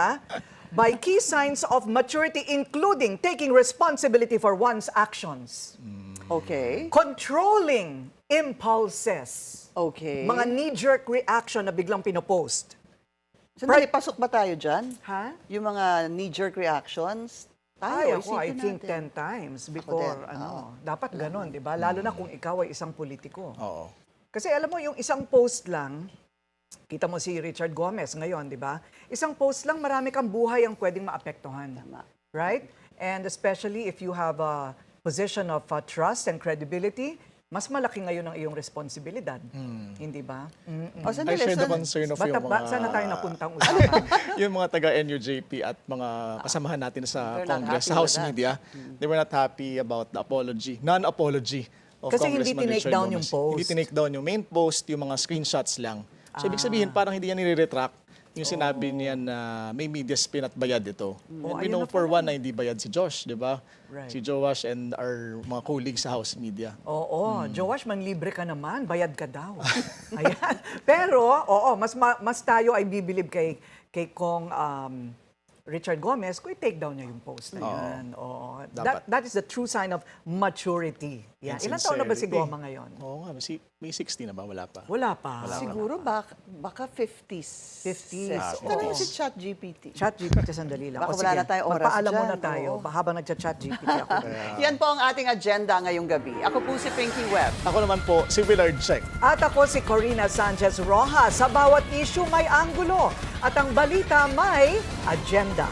by key signs of maturity including taking responsibility for one's actions. Okay. Controlling impulses. Okay. Mga knee-jerk reaction na biglang pinopost. Sandali, pasok ba tayo dyan? Ha? Yung mga knee-jerk reactions? Ay, Tayo, ako, I isipin think natin. 10 times before, dapat ganon, di ba? Lalo na kung ikaw ay isang politiko. Oo. Kasi alam mo, yung isang post lang, kita mo si Richard Gomez ngayon, di ba? Isang post lang, marami kang buhay ang pwedeng maapektuhan. Right? And especially if you have a position of trust and credibility, mas malaki ngayon ang iyong responsibilidad. Hindi ba? O, I share the concern of yung mga... Saan na tayo napuntang usapan? yung mga taga-NUJP at mga kasamahan natin sa They're not Congress, happy sa House with that. media, they were not happy about the apology, non-apology of Kasi hindi Congressman tinake Richard down Gomez. yung post. Hindi tinake down yung main post, yung mga screenshots lang. So, ibig sabihin, parang hindi niya nire-retract yung sinabi niya na may media spin at bayad ito. And we know for one na hindi bayad si Josh, di ba? Right. Si Joash and our mga colleagues sa House media. Oo, Joash, manlibre ka naman, bayad ka daw. Ayan. Pero, mas tayo ay bibilib kay Kong Richard Gomez kung i-take down niya yung post na yan. Oo. That is the true sign of maturity. Yan. And Ilan taon na ba si sincerity. Goma ngayon? Oo nga, may 60 na ba? Wala pa. Wala pa. Siguro baka 50s. 50s. Tanong si ChatGPT. ChatGPT, sandali lang. Baka O, wala sige, na tayong oras magpaalam dyan. muna tayo. Oo. Habang nagchat-ChatGPT ako. Yan po ang ating agenda ngayong gabi. Ako po si Pinky Webb. Ako naman po, si Willard Check. At ako si Corina Sanchez Rojas. Sa bawat issue may anggulo. At ang balita may agenda.